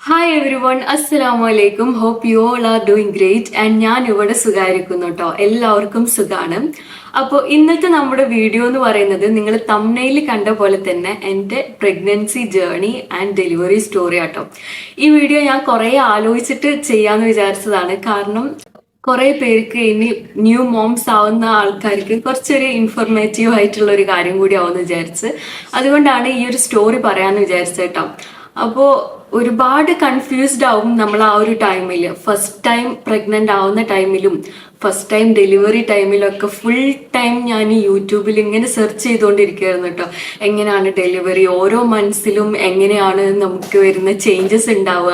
Hi everyone, അസ്സലാമലൈക്കും. Hope you all are doing great. And ഞാൻ ഇവിടെ സുഖമായിരിക്കുന്നു കേട്ടോ. എല്ലാവർക്കും സുഖമാണ്. അപ്പോൾ ഇന്നത്തെ നമ്മുടെ വീഡിയോ എന്ന് പറയുന്നത് നിങ്ങൾ തംബ്നെയിൽ കണ്ട പോലെ തന്നെ എൻ്റെ pregnancy journey and delivery story ആട്ടോ. ഈ വീഡിയോ ഞാൻ കുറേ ആലോചിച്ചിട്ട് ചെയ്യാമെന്ന് വിചാരിച്ചതാണ്. കാരണം കുറെ പേർക്ക് ഇനി ന്യൂ മോംസ് ആവുന്ന ആൾക്കാർക്ക് കുറച്ചൊരു ഇൻഫോർമേറ്റീവ് ആയിട്ടുള്ള ഒരു കാര്യം കൂടി ആവുമെന്ന് വിചാരിച്ച് അതുകൊണ്ടാണ് ഈ ഒരു സ്റ്റോറി പറയാമെന്ന് വിചാരിച്ചത് കേട്ടോ. അപ്പോൾ ഒരുപാട് കൺഫ്യൂസ്ഡ് ആവും നമ്മൾ ആ ഒരു ടൈമിൽ, ഫസ്റ്റ് ടൈം പ്രഗ്നന്റ് ആവുന്ന ടൈമിലും ഫസ്റ്റ് ടൈം ഡെലിവറി ടൈമിലൊക്കെ ഫുൾ ടൈം ഞാൻ യൂട്യൂബിൽ ഇങ്ങനെ സെർച്ച് ചെയ്തുകൊണ്ടിരിക്കുകയായിരുന്നു കേട്ടോ. എങ്ങനെയാണ് ഡെലിവറി, ഓരോ മന്ത്സിലും എങ്ങനെയാണ് നമുക്ക് വരുന്ന ചേഞ്ചസ് ഉണ്ടാവുക.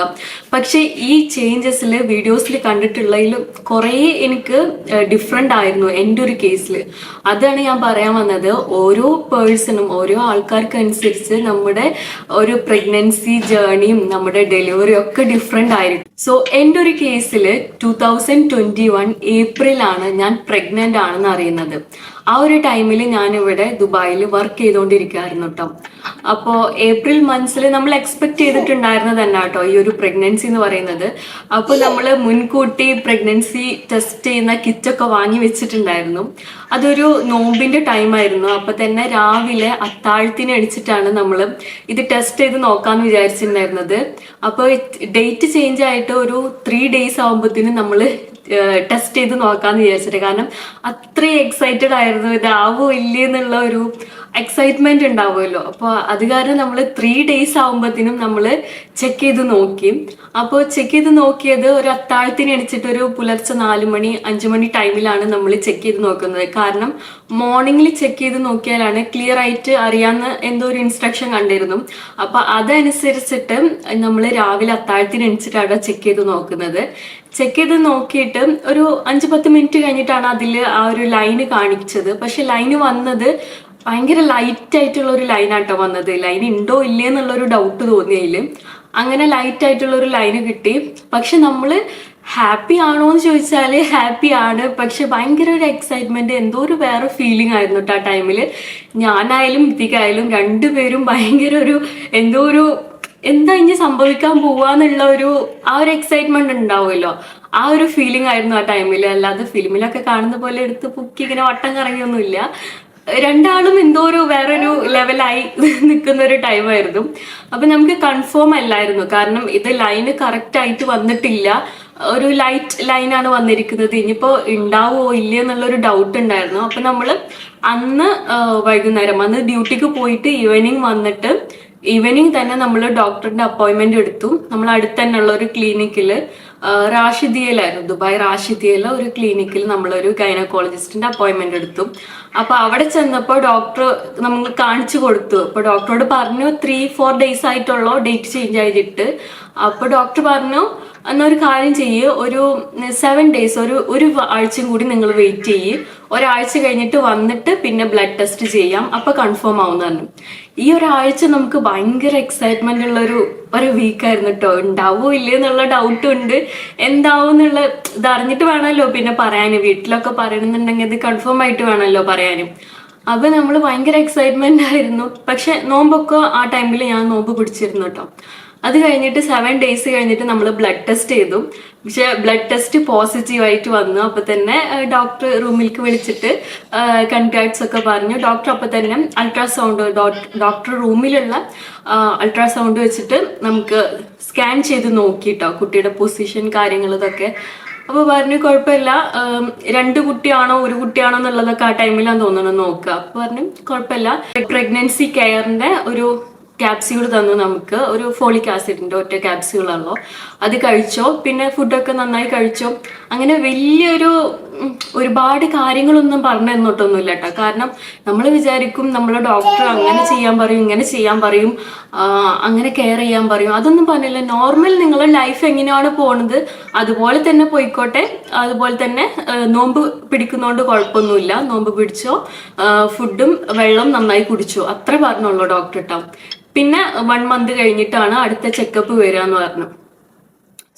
പക്ഷെ ഈ ചേഞ്ചസിൽ വീഡിയോസിൽ കണ്ടിട്ടുള്ളതിലും കുറേ എനിക്ക് ഡിഫറെൻ്റ് ആയിരുന്നു എൻ്റെ ഒരു കേസിൽ. അതാണ് ഞാൻ പറയാൻ വന്നത്. ഓരോ പേഴ്സണും ഓരോ ആൾക്കാർക്കനുസരിച്ച് നമ്മുടെ ഒരു പ്രഗ്നൻസി ജേർണിയും നമ്മുടെ ഡെലിവറിയും ഒക്കെ ഡിഫറെൻ്റ് ആയിരിക്കും. സോ എൻ്റെ ഒരു കേസിൽ 2021 ഏപ്രിലാണ് ഞാൻ പ്രഗ്നന്റ് ആണെന്ന് അറിയുന്നത്. ആ ഒരു ടൈമിൽ ഞാനിവിടെ ദുബായിൽ വർക്ക് ചെയ്തുകൊണ്ടിരിക്കുകയായിരുന്നു കേട്ടോ. അപ്പോൾ ഏപ്രിൽ മന്ത്സിൽ നമ്മൾ എക്സ്പെക്ട് ചെയ്തിട്ടുണ്ടായിരുന്നത് തന്നെ കേട്ടോ ഈ ഒരു പ്രഗ്നൻസി എന്ന് പറയുന്നത്. അപ്പോൾ നമ്മൾ മുൻകൂട്ടി പ്രഗ്നൻസി ടെസ്റ്റ് ചെയ്യുന്ന കിറ്റൊക്കെ വാങ്ങി വെച്ചിട്ടുണ്ടായിരുന്നു. അതൊരു നോമ്പിന്റെ ടൈമായിരുന്നു. അപ്പോൾ തന്നെ രാവിലെ അത്താഴത്തിന് എണിച്ചിട്ടാണ് നമ്മൾ ഇത് ടെസ്റ്റ് ചെയ്ത് നോക്കാമെന്ന് വിചാരിച്ചിട്ടുണ്ടായിരുന്നത്. അപ്പോൾ ഡേറ്റ് ചേഞ്ച് ആയിട്ട് ഒരു 3 days ആകുമ്പോഴത്തേനും നമ്മൾ ടെസ്റ്റ് ചെയ്ത് നോക്കാന്ന് വിചാരിച്ചിട്ട്. കാരണം അത്രയും എക്സൈറ്റഡ് ആയിരുന്നു, ഇതാവോ ഇല്ലേ എന്നുള്ള ഒരു എക്സൈറ്റ്മെന്റ് ഉണ്ടാവുമല്ലോ. അപ്പോൾ അത് കാരണം നമ്മൾ 3 days ആകുമ്പോഴത്തേനും നമ്മൾ ചെക്ക് ചെയ്ത് നോക്കി. അപ്പോൾ ചെക്ക് ചെയ്ത് നോക്കിയത് ഒരു അത്താഴത്തിന് എണിച്ചിട്ട് ഒരു പുലർച്ചെ 4 മണി 5 മണി ടൈമിലാണ് നമ്മൾ ചെക്ക് ചെയ്ത് നോക്കുന്നത്. കാരണം മോർണിംഗിൽ ചെക്ക് ചെയ്ത് നോക്കിയാലാണ് ക്ലിയർ ആയിട്ട് അറിയാവുന്ന എന്തോ ഒരു ഇൻസ്ട്രക്ഷൻ കണ്ടിരുന്നു. അപ്പൊ അതനുസരിച്ചിട്ട് നമ്മൾ രാവിലെ അത്താഴത്തിന് എണിച്ചിട്ടാണ് ചെക്ക് ചെയ്ത് നോക്കുന്നത്. ചെക്ക് ചെയ്ത് നോക്കിയിട്ട് ഒരു 5-10 മിനിറ്റ് കഴിഞ്ഞിട്ടാണ് അതിൽ ആ ഒരു ലൈന് കാണിച്ചത്. പക്ഷെ ലൈന് വന്നത് ഭയങ്കര ലൈറ്റ് ആയിട്ടുള്ള ഒരു ലൈനാട്ടോ വന്നത്. ലൈൻ ഉണ്ടോ ഇല്ലേ എന്നുള്ളൊരു ഡൗട്ട് തോന്നിയതിൽ അങ്ങനെ ലൈറ്റ് ആയിട്ടുള്ള ഒരു ലൈന് കിട്ടി. പക്ഷെ നമ്മൾ ഹാപ്പി ആണോ എന്ന് ചോദിച്ചാൽ ഹാപ്പി ആണ്. പക്ഷെ ഭയങ്കര ഒരു എക്സൈറ്റ്മെന്റ്, എന്തോ ഒരു വേറെ ഫീലിംഗ് ആയിരുന്നു കേട്ടോ ആ ടൈമിൽ. ഞാനായാലും ഇത്തിക്കായാലും രണ്ടുപേരും ഭയങ്കര ഒരു എന്തോ ഒരു എന്താ ഇനി സംഭവിക്കാൻ പോവാന്നുള്ള ആ ഒരു എക്സൈറ്റ്മെന്റ് ഉണ്ടാവുമല്ലോ, ആ ഒരു ഫീലിംഗ് ആയിരുന്നു ആ ടൈമിൽ. അല്ലാതെ ഫിലിമിലൊക്കെ കാണുന്ന പോലെ എടുത്ത് പൊക്കി ഇങ്ങനെ വട്ടം കറങ്ങിയൊന്നുമില്ല. രണ്ടാളും എന്തോ ഒരു വേറൊരു ലെവലായി നിൽക്കുന്ന ഒരു ടൈമായിരുന്നു. അപ്പൊ നമുക്ക് കൺഫേം അല്ലായിരുന്നു. കാരണം ഇത് ലൈന് കറക്റ്റ് ആയിട്ട് വന്നിട്ടില്ല, ഒരു ലൈറ്റ് ലൈനാണ് വന്നിരിക്കുന്നത്. ഇനിയിപ്പോ ഉണ്ടാവോ ഇല്ലേ എന്നുള്ളൊരു ഡൗട്ട് ഉണ്ടായിരുന്നു. അപ്പൊ നമ്മള് അന്ന് വൈകുന്നേരം അന്ന് ഡ്യൂട്ടിക്ക് പോയിട്ട് ഈവനിങ് വന്നിട്ട് ഈവനിങ് തന്നെ നമ്മൾ ഡോക്ടറിന്റെ അപ്പോയിന്റ്മെന്റ് എടുത്തു. നമ്മൾ അടുത്ത് തന്നെയുള്ള ഒരു ക്ലിനിക്കില്, റാഷിദിയയിലായിരുന്നു, ദുബായ് റാഷിദിയയിലെ ഒരു ക്ലിനിക്കിൽ നമ്മളൊരു ഗൈനക്കോളജിസ്റ്റിന്റെ അപ്പോയിന്റ്മെന്റ് എടുത്തു. അപ്പൊ അവിടെ ചെന്നപ്പോൾ ഡോക്ടർ നമുക്ക് കാണിച്ചു കൊടുത്തു. അപ്പൊ ഡോക്ടറോട് പറഞ്ഞു 3-4 days ആയിട്ടുള്ളൂ ഡേറ്റ് ചേഞ്ച് ആയിട്ട്. അപ്പൊ ഡോക്ടർ പറഞ്ഞു എന്നൊരു കാര്യം ചെയ്യ്, ഒരു 7 days ഒരു ആഴ്ചയും കൂടി നിങ്ങൾ വെയിറ്റ് ചെയ്യ്, ഒരാഴ്ച കഴിഞ്ഞിട്ട് വന്നിട്ട് പിന്നെ ബ്ലഡ് ടെസ്റ്റ് ചെയ്യാം, അപ്പൊ കൺഫേം ആവുന്ന പറഞ്ഞു. ഈ ഒരാഴ്ച നമുക്ക് ഭയങ്കര എക്സൈറ്റ്മെന്റ് ഉള്ള ഒരു വീക്കായിരുന്നു കേട്ടോ. ഉണ്ടാവോ ഇല്ലേ എന്നുള്ള ഡൗട്ട് ഉണ്ട്. എന്താവും എന്നുള്ള ഇത് അറിഞ്ഞിട്ട് വേണമല്ലോ പിന്നെ പറയാന്. വീട്ടിലൊക്കെ പറയണമെന്നുണ്ടെങ്കിൽ ഇത് കൺഫേം ആയിട്ട് വേണമല്ലോ പറയാനും. അപ്പൊ നമ്മൾ ഭയങ്കര എക്സൈറ്റ്മെന്റ് ആയിരുന്നു. പക്ഷെ നോമ്പൊക്കെ ആ ടൈമിൽ ഞാൻ നോമ്പ് പിടിച്ചിരുന്നു കേട്ടോ. അത് കഴിഞ്ഞിട്ട് 7 days കഴിഞ്ഞിട്ട് നമ്മൾ ബ്ലഡ് ടെസ്റ്റ് ചെയ്തു. പക്ഷെ ബ്ലഡ് ടെസ്റ്റ് പോസിറ്റീവ് ആയിട്ട് വന്നു. അപ്പൊ തന്നെ ഡോക്ടർ റൂമിലേക്ക് വിളിച്ചിട്ട് കൺഗ്രാറ്റ്സ് ഒക്കെ പറഞ്ഞു. ഡോക്ടർ അപ്പൊ തന്നെ അൾട്രാസൗണ്ട്, ഡോക്ടർ റൂമിലുള്ള അൾട്രാസൗണ്ട് വെച്ചിട്ട് നമുക്ക് സ്കാൻ ചെയ്ത് നോക്കിട്ടോ കുട്ടിയുടെ പൊസിഷൻ കാര്യങ്ങൾ ഇതൊക്കെ. അപ്പൊ പറഞ്ഞു കുഴപ്പമില്ല, 2 കുട്ടിയാണോ 1 കുട്ടിയാണോ എന്നുള്ളതൊക്കെ ആ ടൈമിലാണ് തോന്നണം നോക്കുക. അപ്പൊ പറഞ്ഞു കുഴപ്പമില്ല. പ്രഗ്നൻസി കെയറിന്റെ ഒരു ക്യാപ്സ്യൂൾ തന്നു നമുക്ക്, ഒരു ഫോളിക് ആസിഡിന്റെ ഒറ്റ ക്യാപ്സ്യൂളാണല്ലോ, അത് കഴിച്ചോ, പിന്നെ ഫുഡൊക്കെ നന്നായി കഴിച്ചോ. അങ്ങനെ ഒരുപാട് കാര്യങ്ങളൊന്നും പറഞ്ഞു തന്നിട്ടൊന്നുമില്ല കേട്ടോ. കാരണം നമ്മൾ വിചാരിക്കും നമ്മളെ ഡോക്ടർ അങ്ങനെ ചെയ്യാൻ പറയും, ഇങ്ങനെ ചെയ്യാൻ പറയും, അങ്ങനെ കെയർ ചെയ്യാൻ പറയും. അതൊന്നും പറഞ്ഞില്ല. നോർമൽ നിങ്ങളുടെ ലൈഫ് എങ്ങനെയാണ് പോണത് അതുപോലെ തന്നെ പോയിക്കോട്ടെ, അതുപോലെ തന്നെ നോമ്പ് പിടിക്കുന്നതുകൊണ്ട് കുഴപ്പമൊന്നുമില്ല, നോമ്പ് പിടിച്ചോ, ഫുഡും വെള്ളം നന്നായി കുടിച്ചോ, അത്ര പറഞ്ഞുള്ളൂ ഡോക്ടർ കേട്ടോ. പിന്നെ 1 month കഴിഞ്ഞിട്ടാണ് അടുത്ത ചെക്കപ്പ് വരിക എന്ന് പറഞ്ഞു.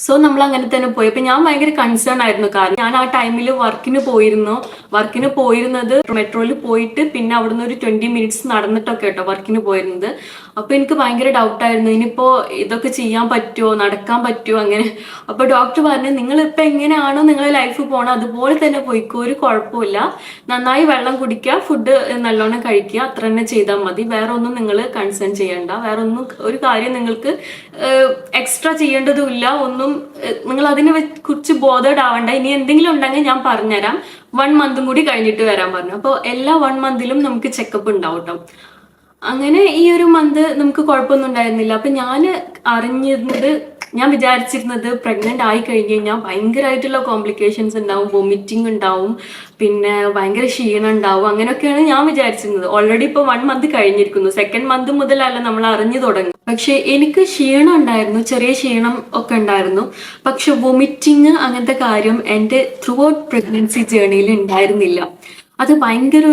സോ നമ്മൾ അങ്ങനെ തന്നെ പോയി. അപ്പൊ ഞാൻ ഭയങ്കര കൺസേൺ ആയിരുന്നു. കാരണം ഞാൻ ആ ടൈമിൽ വർക്കിന് പോയിരുന്നത് മെട്രോയിൽ പോയിട്ട് പിന്നെ അവിടുന്ന് ഒരു 20 minutes നടന്നിട്ടൊക്കെ കേട്ടോ വർക്കിന് പോയിരുന്നത്. അപ്പൊ എനിക്ക് ഭയങ്കര ഡൗട്ടായിരുന്നു, ഇനിയിപ്പോ ഇതൊക്കെ ചെയ്യാൻ പറ്റുമോ, നടക്കാൻ പറ്റുമോ അങ്ങനെ. അപ്പൊ ഡോക്ടർ പറഞ്ഞു, നിങ്ങൾ ഇപ്പൊ എങ്ങനെയാണോ നിങ്ങളെ ലൈഫ് പോണോ അതുപോലെ തന്നെ പോയിക്കോ, ഒരു കുഴപ്പമില്ല, നന്നായി വെള്ളം കുടിക്കുക, ഫുഡ് നല്ലോണം കഴിക്കുക, അത്ര തന്നെ ചെയ്താൽ മതി, വേറെ ഒന്നും നിങ്ങൾ കൺസേൺ ചെയ്യണ്ട, വേറെ ഒന്നും ഒരു കാര്യം നിങ്ങൾക്ക് എക്സ്ട്രാ ചെയ്യേണ്ടതുമില്ല, ഒന്നും നിങ്ങൾ അതിനെ കുറിച്ച് ബോധേഡ് ആവണ്ട, ഇനി എന്തെങ്കിലും ഉണ്ടെങ്കിൽ ഞാൻ പറഞ്ഞുതരാം, 1 മന്തും കൂടി കഴിഞ്ഞിട്ട് വരാൻ പറഞ്ഞു. അപ്പോൾ എല്ലാ 1 മന്തിലും നമുക്ക് ചെക്കപ്പ് ഉണ്ടാവും കേട്ടോ. അങ്ങനെ ഈ ഒരു മന്ത് നമുക്ക് കുഴപ്പമൊന്നും ഉണ്ടായിരുന്നില്ല. അപ്പൊ ഞാൻ വിചാരിച്ചിരുന്നത് പ്രഗ്നന്റ് ആയി കഴിഞ്ഞ് കഴിഞ്ഞാൽ ഭയങ്കരമായിട്ടുള്ള കോംപ്ലിക്കേഷൻസ് ഉണ്ടാവും, വൊമിറ്റിംഗ് ഉണ്ടാവും, പിന്നെ ഭയങ്കര ക്ഷീണം ഉണ്ടാവും, അങ്ങനെയൊക്കെയാണ് ഞാൻ വിചാരിച്ചിരുന്നത്. ഓൾറെഡി ഇപ്പൊ 1 മന്ത് കഴിഞ്ഞിരിക്കുന്നു, 2nd മന്ത് മുതലല്ല നമ്മൾ അറിഞ്ഞു തുടങ്ങി. പക്ഷെ എനിക്ക് ക്ഷീണം ഉണ്ടായിരുന്നു, ചെറിയ ക്ഷീണം ഒക്കെ ഉണ്ടായിരുന്നു. പക്ഷെ വൊമിറ്റിംഗ് അങ്ങനത്തെ കാര്യം എൻ്റെ ത്രൂ ഔട്ട് പ്രഗ്നൻസി ജേർണിയിൽ ഉണ്ടായിരുന്നില്ല. അത് ഭയങ്കര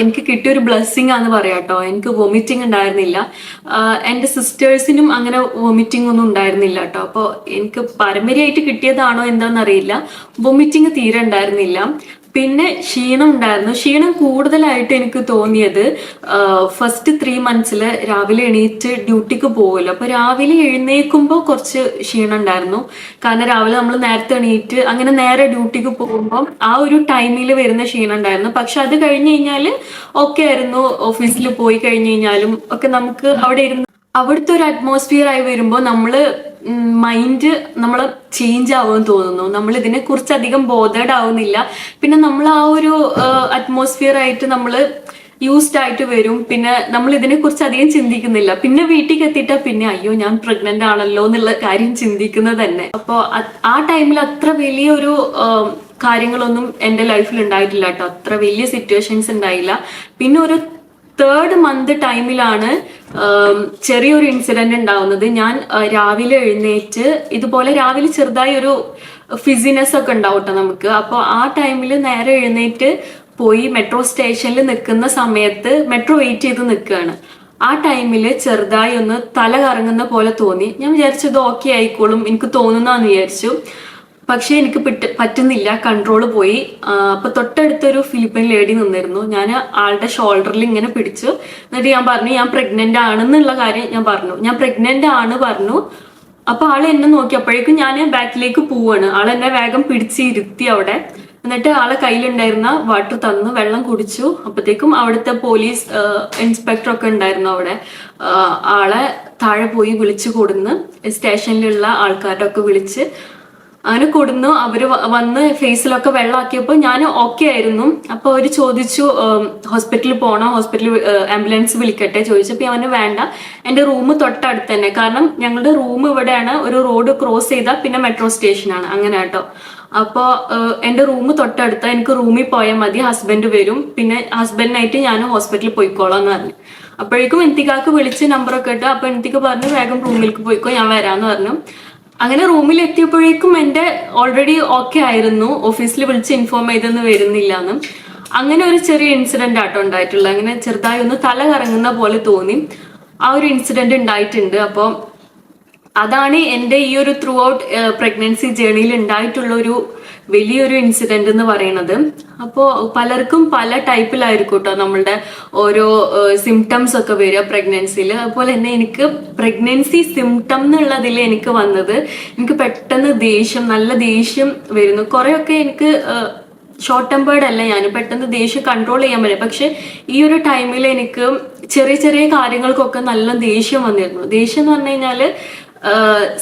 എനിക്ക് കിട്ടിയൊരു ബ്ലെസ്സിങ് ആണെന്ന് പറയാം കേട്ടോ. എനിക്ക് വൊമിറ്റിംഗ് ഉണ്ടായിരുന്നില്ല, എൻ്റെ സിസ്റ്റേഴ്സിനും അങ്ങനെ വൊമിറ്റിംഗ് ഒന്നും ഉണ്ടായിരുന്നില്ല കേട്ടോ. അപ്പോൾ എനിക്ക് പാരമ്പര്യമായിട്ട് കിട്ടിയതാണോ എന്താണെന്നറിയില്ല, വൊമിറ്റിംഗ് തീരെ ഉണ്ടായിരുന്നില്ല. പിന്നെ ക്ഷീണം ഉണ്ടായിരുന്നു. ക്ഷീണം കൂടുതലായിട്ട് എനിക്ക് തോന്നിയത് ഫസ്റ്റ് 3 മന്ത്സിൽ രാവിലെ എണീറ്റ് ഡ്യൂട്ടിക്ക് പോകുമല്ലോ, അപ്പൊ രാവിലെ എഴുന്നേൽക്കുമ്പോൾ കുറച്ച് ക്ഷീണം ഉണ്ടായിരുന്നു. കാരണം രാവിലെ നമ്മൾ നേരത്തെ എണീറ്റ് അങ്ങനെ നേരെ ഡ്യൂട്ടിക്ക് പോകുമ്പോൾ ആ ഒരു ടൈമിൽ വരുന്ന ക്ഷീണം ഉണ്ടായിരുന്നു. പക്ഷെ അത് കഴിഞ്ഞ് കഴിഞ്ഞാൽ ഓക്കെ ആയിരുന്നു. ഓഫീസിൽ പോയി കഴിഞ്ഞ് കഴിഞ്ഞാലും ഒക്കെ നമുക്ക് അവിടെ ഇരുന്ന് അവിടുത്തെ ഒരു അറ്റ്മോസ്ഫിയർ ആയി വരുമ്പോൾ മൈൻഡ് നമ്മൾ ചേഞ്ച് ആവുമെന്ന് തോന്നുന്നു. നമ്മൾ ഇതിനെ കുറിച്ച് അധികം ബോധേഡ് ആവുന്നില്ല. പിന്നെ നമ്മൾ ആ ഒരു അറ്റ്മോസ്ഫിയർ ആയിട്ട് നമ്മൾ യൂസ്ഡ് ആയിട്ട് വരും. പിന്നെ നമ്മൾ ഇതിനെ കുറിച്ച് അധികം ചിന്തിക്കുന്നില്ല. പിന്നെ വീട്ടിൽ എത്തിയിട്ടാ പിന്നെ അയ്യോ ഞാൻ പ്രഗ്നന്റ് ആണല്ലോ എന്നുള്ള കാര്യം ചിന്തിക്കുന്നത് തന്നെ. അപ്പോൾ ആ ടൈമിൽ അത്ര വലിയൊരു കാര്യങ്ങളൊന്നും എൻ്റെ ലൈഫിൽ ഉണ്ടായിട്ടില്ല കേട്ടോ. അത്ര വലിയ സിറ്റുവേഷൻസ് ഉണ്ടായില്ല. പിന്നെ ഒരു 3rd മന്ത് ടൈമിലാണ് ചെറിയൊരു ഇൻസിഡന്റ് ഉണ്ടാവുന്നത്. ഞാൻ രാവിലെ എഴുന്നേറ്റ് ഇതുപോലെ രാവിലെ ചെറുതായി ഒരു ഫിസിനെസ് ഒക്കെ ഉണ്ടാവും കേട്ടോ നമുക്ക്. അപ്പോൾ ആ ടൈമിൽ നേരെ എഴുന്നേറ്റ് പോയി മെട്രോ സ്റ്റേഷനിൽ നിൽക്കുന്ന സമയത്ത് മെട്രോ വെയിറ്റ് ചെയ്ത് നിൽക്കുകയാണ്. ആ ടൈമിൽ ചെറുതായി ഒന്ന് തല കറങ്ങുന്ന പോലെ തോന്നി. ഞാൻ വിചാരിച്ചത് ഓക്കെ ആയിക്കോളും, എനിക്ക് തോന്നുന്നാന്ന് വിചാരിച്ചു. പക്ഷെ എനിക്ക് പറ്റുന്നില്ല, കൺട്രോള് പോയി. അപ്പൊ തൊട്ടടുത്തൊരു ഫിലിപ്പൈൻ ലേഡി നിന്നിരുന്നു. ഞാൻ ആളുടെ ഷോൾഡറിൽ ഇങ്ങനെ പിടിച്ചു. എന്നിട്ട് ഞാൻ പറഞ്ഞു ഞാൻ പ്രഗ്നന്റ് ആണെന്നുള്ള കാര്യം ഞാൻ പ്രഗ്നന്റ് ആണ് പറഞ്ഞു. അപ്പൊ ആള് എന്നെ നോക്കിയപ്പോഴേക്കും ഞാൻ ബാക്കിലേക്ക് പോവാണ്. ആളെന്നെ വേഗം പിടിച്ചിരുത്തി അവിടെ. എന്നിട്ട് ആളെ കയ്യിലുണ്ടായിരുന്ന വാട്ടർ തന്നു, വെള്ളം കുടിച്ചു. അപ്പത്തേക്കും അവിടുത്തെ പോലീസ് ഇൻസ്പെക്ടർ ഒക്കെ ഉണ്ടായിരുന്നു അവിടെ. ആളെ താഴെ പോയി വിളിച്ചു കൊടുന്ന് സ്റ്റേഷനിലുള്ള ആൾക്കാരുടെ ഒക്കെ വിളിച്ച് അങ്ങനെ കൊടുന്നു. അവര് വന്ന് ഫേസിലൊക്കെ വെള്ളമാക്കിയപ്പോൾ ഞാൻ ഓക്കെ ആയിരുന്നു. അപ്പൊ അവര് ചോദിച്ചു ഹോസ്പിറ്റലിൽ പോകണോ, ഹോസ്പിറ്റലിൽ ആംബുലൻസ് വിളിക്കട്ടെ ചോദിച്ചപ്പോൾ അവന് വേണ്ട, എൻ്റെ റൂം തൊട്ടടുത്ത് തന്നെ. കാരണം ഞങ്ങളുടെ റൂം ഇവിടെയാണ്, ഒരു റോഡ് ക്രോസ് ചെയ്താൽ പിന്നെ മെട്രോ സ്റ്റേഷനാണ്, അങ്ങനെ കേട്ടോ. അപ്പോൾ എൻ്റെ റൂം തൊട്ടടുത്ത, എനിക്ക് റൂമിൽ പോയാൽ മതി, ഹസ്ബൻഡ് വരും, പിന്നെ ഹസ്ബൻഡിനായിട്ട് ഞാൻ ഹോസ്പിറ്റലിൽ പോയിക്കോളാം എന്ന് പറഞ്ഞു. അപ്പോഴേക്കും എന്തിക്കാക്ക് വിളിച്ച് നമ്പറൊക്കെ ഇട്ട്. അപ്പൊ എന്തിക്ക് പറഞ്ഞു വേഗം റൂമിലേക്ക് പോയിക്കോ, ഞാൻ വരാന്ന് പറഞ്ഞു. അങ്ങനെ റൂമിൽ എത്തിയപ്പോഴേക്കും എൻ്റെ ഓൾറെഡി ഓക്കെ ആയിരുന്നു. ഓഫീസിൽ വിളിച്ച് ഇൻഫോം ചെയ്തെന്ന് വരുന്നില്ല എന്ന്. അങ്ങനെ ഒരു ചെറിയ ഇൻസിഡന്റ് ആട്ടോ ഉണ്ടായിട്ടുള്ളത്. അങ്ങനെ ചെറുതായി ഒന്ന് തല കറങ്ങുന്ന പോലെ തോന്നി. ആ ഒരു ഇൻസിഡന്റ് ഉണ്ടായിട്ടുണ്ട്. അപ്പോൾ അതാണ് എൻ്റെ ഈ ഒരു ത്രൂ ഔട്ട് പ്രഗ്നൻസി ജേർണിയിൽ ഉണ്ടായിട്ടുള്ള ഒരു വലിയൊരു ഇൻസിഡന്റ് എന്ന് പറയുന്നത്. അപ്പോൾ പലർക്കും പല ടൈപ്പിലായിരിക്കും കേട്ടോ നമ്മളുടെ ഓരോ സിംറ്റംസ് ഒക്കെ വരിക പ്രഗ്നൻസിയിൽ. അതുപോലെ തന്നെ എനിക്ക് പ്രഗ്നൻസി സിംറ്റം എന്നുള്ളതിൽ എനിക്ക് വന്നത്, എനിക്ക് പെട്ടെന്ന് നല്ല ദേഷ്യം വരുന്നു. കുറെയൊക്കെ എനിക്ക് ഷോർട്ട് ടെമ്പേർഡ് അല്ല, ഞാൻ പെട്ടെന്ന് ദേഷ്യം കൺട്രോൾ ചെയ്യാൻ പറ്റും. പക്ഷെ ഈ ഒരു ടൈമിൽ എനിക്ക് ചെറിയ ചെറിയ കാര്യങ്ങൾക്കൊക്കെ നല്ല ദേഷ്യം വന്നിരുന്നു. ദേഷ്യം എന്ന് പറഞ്ഞു കഴിഞ്ഞാല്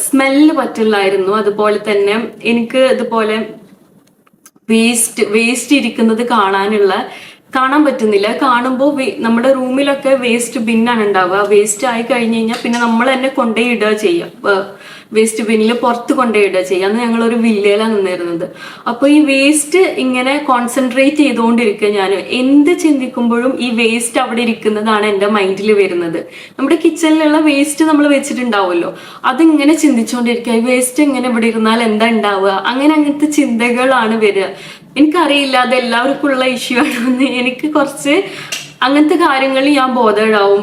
സ്മെല്ല് പറ്റില്ലായിരുന്നു. അതുപോലെ തന്നെ എനിക്ക് ഇതുപോലെ വേസ്റ്റ് ഇരിക്കുന്നത് കാണാൻ പറ്റുന്നില്ല. കാണുമ്പോൾ നമ്മുടെ റൂമിലൊക്കെ വേസ്റ്റ് ബിന്നാണ് ഉണ്ടാവുക. വേസ്റ്റ് ആയി കഴിഞ്ഞ് കഴിഞ്ഞാൽ പിന്നെ നമ്മൾ തന്നെ കൊണ്ടുപോയി ഇടുക ചെയ്യാം, വേസ്റ്റ് ബിന്നിൽ പുറത്ത് കൊണ്ടുപോയി ഇടുക ചെയ്യുക. അന്ന് ഞങ്ങളൊരു വില്ലയിലാണ് നിന്നിരുന്നത്. അപ്പോൾ ഈ വേസ്റ്റ് ഇങ്ങനെ കോൺസെൻട്രേറ്റ് ചെയ്തുകൊണ്ടിരിക്കുക. ഞാൻ എന്ത് ചിന്തിക്കുമ്പോഴും ഈ വേസ്റ്റ് അവിടെ ഇരിക്കുന്നതാണ് എൻ്റെ മൈൻഡിൽ വരുന്നത്. നമ്മുടെ കിച്ചണിലുള്ള വേസ്റ്റ് നമ്മൾ വെച്ചിട്ടുണ്ടാവുമല്ലോ, അതിങ്ങനെ ചിന്തിച്ചുകൊണ്ടിരിക്കുക. ഈ വേസ്റ്റ് ഇങ്ങനെ ഇവിടെ ഇരുന്നാൽ എന്താ ഉണ്ടാവുക, അങ്ങനത്തെ ചിന്തകളാണ് വരിക. എനിക്കറിയില്ല അത് എല്ലാവർക്കും ഉള്ള ഇഷ്യൂ ആണെന്ന്. എനിക്ക് കുറച്ച് അങ്ങനത്തെ കാര്യങ്ങളിൽ ഞാൻ ബോധേഡാവും.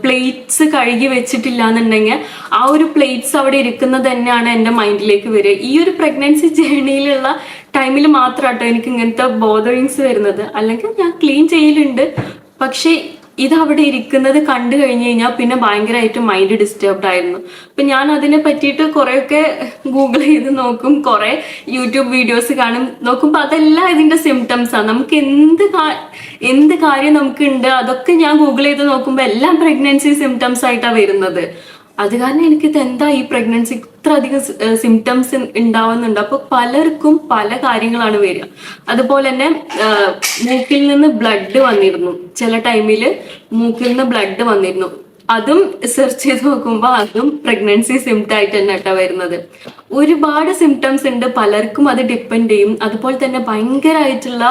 പ്ലേറ്റ്സ് കഴുകി വെച്ചിട്ടില്ല എന്നുണ്ടെങ്കിൽ ആ ഒരു പ്ലേറ്റ്സ് അവിടെ ഇരിക്കുന്നത് തന്നെയാണ് എൻ്റെ മൈൻഡിലേക്ക് വരിക. ഈ ഒരു പ്രഗ്നൻസി ജേർണിയിലുള്ള ടൈമിൽ മാത്രമാട്ടോ എനിക്ക് ഇങ്ങനത്തെ ബോധറിങ്സ് വരുന്നത്. അല്ലെങ്കിൽ ഞാൻ ക്ലീൻ ചെയ്യലുണ്ട്. പക്ഷെ ഇത് അവിടെ ഇരിക്കുന്നത് കണ്ടു കഴിഞ്ഞു കഴിഞ്ഞാൽ പിന്നെ ഭയങ്കരമായിട്ട് മൈൻഡ് ഡിസ്റ്റർബ്ഡ് ആയിരുന്നു. അപ്പൊ ഞാൻ അതിനെ പറ്റിയിട്ട് കുറെയൊക്കെ ഗൂഗിൾ ചെയ്ത് നോക്കും, കുറെ യൂട്യൂബ് വീഡിയോസ് കാണും. നോക്കുമ്പോൾ അതെല്ലാം ഇതിന്റെ സിംറ്റംസ് ആണ്. നമുക്ക് എന്ത് കാര്യം നമുക്ക് ഉണ്ട് അതൊക്കെ ഞാൻ ഗൂഗിൾ ചെയ്ത് നോക്കുമ്പോൾ എല്ലാം പ്രഗ്നൻസി സിംറ്റംസ് ആയിട്ടാണ് വരുന്നത്. അത് കാരണം എനിക്കിത് എന്താ ഈ പ്രഗ്നൻസി ഇത്ര അധികം സിംറ്റംസ് ഉണ്ടാവുന്നുണ്ട്. അപ്പൊ പലർക്കും പല കാര്യങ്ങളാണ് വരിക. അതുപോലെ തന്നെ മൂക്കിൽ നിന്ന് ബ്ലഡ് വന്നിരുന്നു, ചില ടൈമിൽ മൂക്കിൽ നിന്ന് ബ്ലഡ് വന്നിരുന്നു. അതും സെർച്ച് ചെയ്ത് നോക്കുമ്പോൾ അതും പ്രഗ്നൻസി സിംറ്റം ആയിട്ട് തന്നെ കേട്ടോ വരുന്നത്. ഒരുപാട് സിംറ്റംസ് ഉണ്ട്, പലർക്കും അത് ഡിപ്പെൻഡ് ചെയ്യും. അതുപോലെ തന്നെ ഭയങ്കരമായിട്ടുള്ള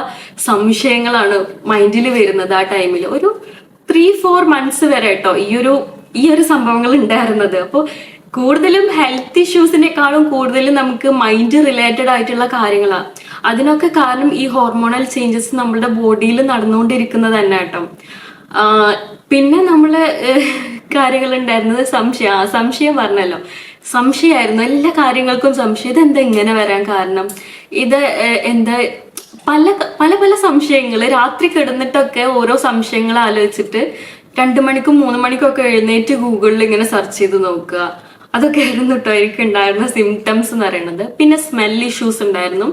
സംശയങ്ങളാണ് മൈൻഡിൽ വരുന്നത് ആ ടൈമിൽ. ഒരു 3-4 months വരെ കേട്ടോ ഈ ഒരു സംഭവങ്ങൾ ഉണ്ടായിരുന്നത്. അപ്പോൾ കൂടുതലും ഹെൽത്ത് ഇഷ്യൂസിനേക്കാളും കൂടുതലും നമുക്ക് മൈൻഡ് റിലേറ്റഡ് ആയിട്ടുള്ള കാര്യങ്ങളാണ്. അതിനൊക്കെ കാരണം ഈ ഹോർമോണൽ ചേഞ്ചസ് നമ്മുടെ ബോഡിയിൽ നടന്നുകൊണ്ടിരിക്കുന്നത് തന്നെ കേട്ടോ. പിന്നെ നമ്മള് കാര്യങ്ങൾ ഉണ്ടായിരുന്നത് സംശയം പറഞ്ഞല്ലോ, സംശയമായിരുന്നു. എല്ലാ കാര്യങ്ങൾക്കും സംശയം. ഇതെന്താ ഇങ്ങനെ വരാൻ കാരണം, ഇത് എന്താ, പല പല പല സംശയങ്ങൾ. രാത്രി കിടന്നിട്ടൊക്കെ ഓരോ സംശയങ്ങൾ ആലോചിച്ചിട്ട് 2 മണിക്കും 3 മണിക്കും ഒക്കെ എഴുന്നേറ്റ് ഗൂഗിളിൽ ഇങ്ങനെ സെർച്ച് ചെയ്ത് നോക്കുക. അതൊക്കെ ആയിരുന്നു കേട്ടോ എനിക്ക് ഉണ്ടായിരുന്ന സിംറ്റംസ് എന്ന് പറയുന്നത്. പിന്നെ സ്മെൽ ഇഷ്യൂസ് ഉണ്ടായിരുന്നു.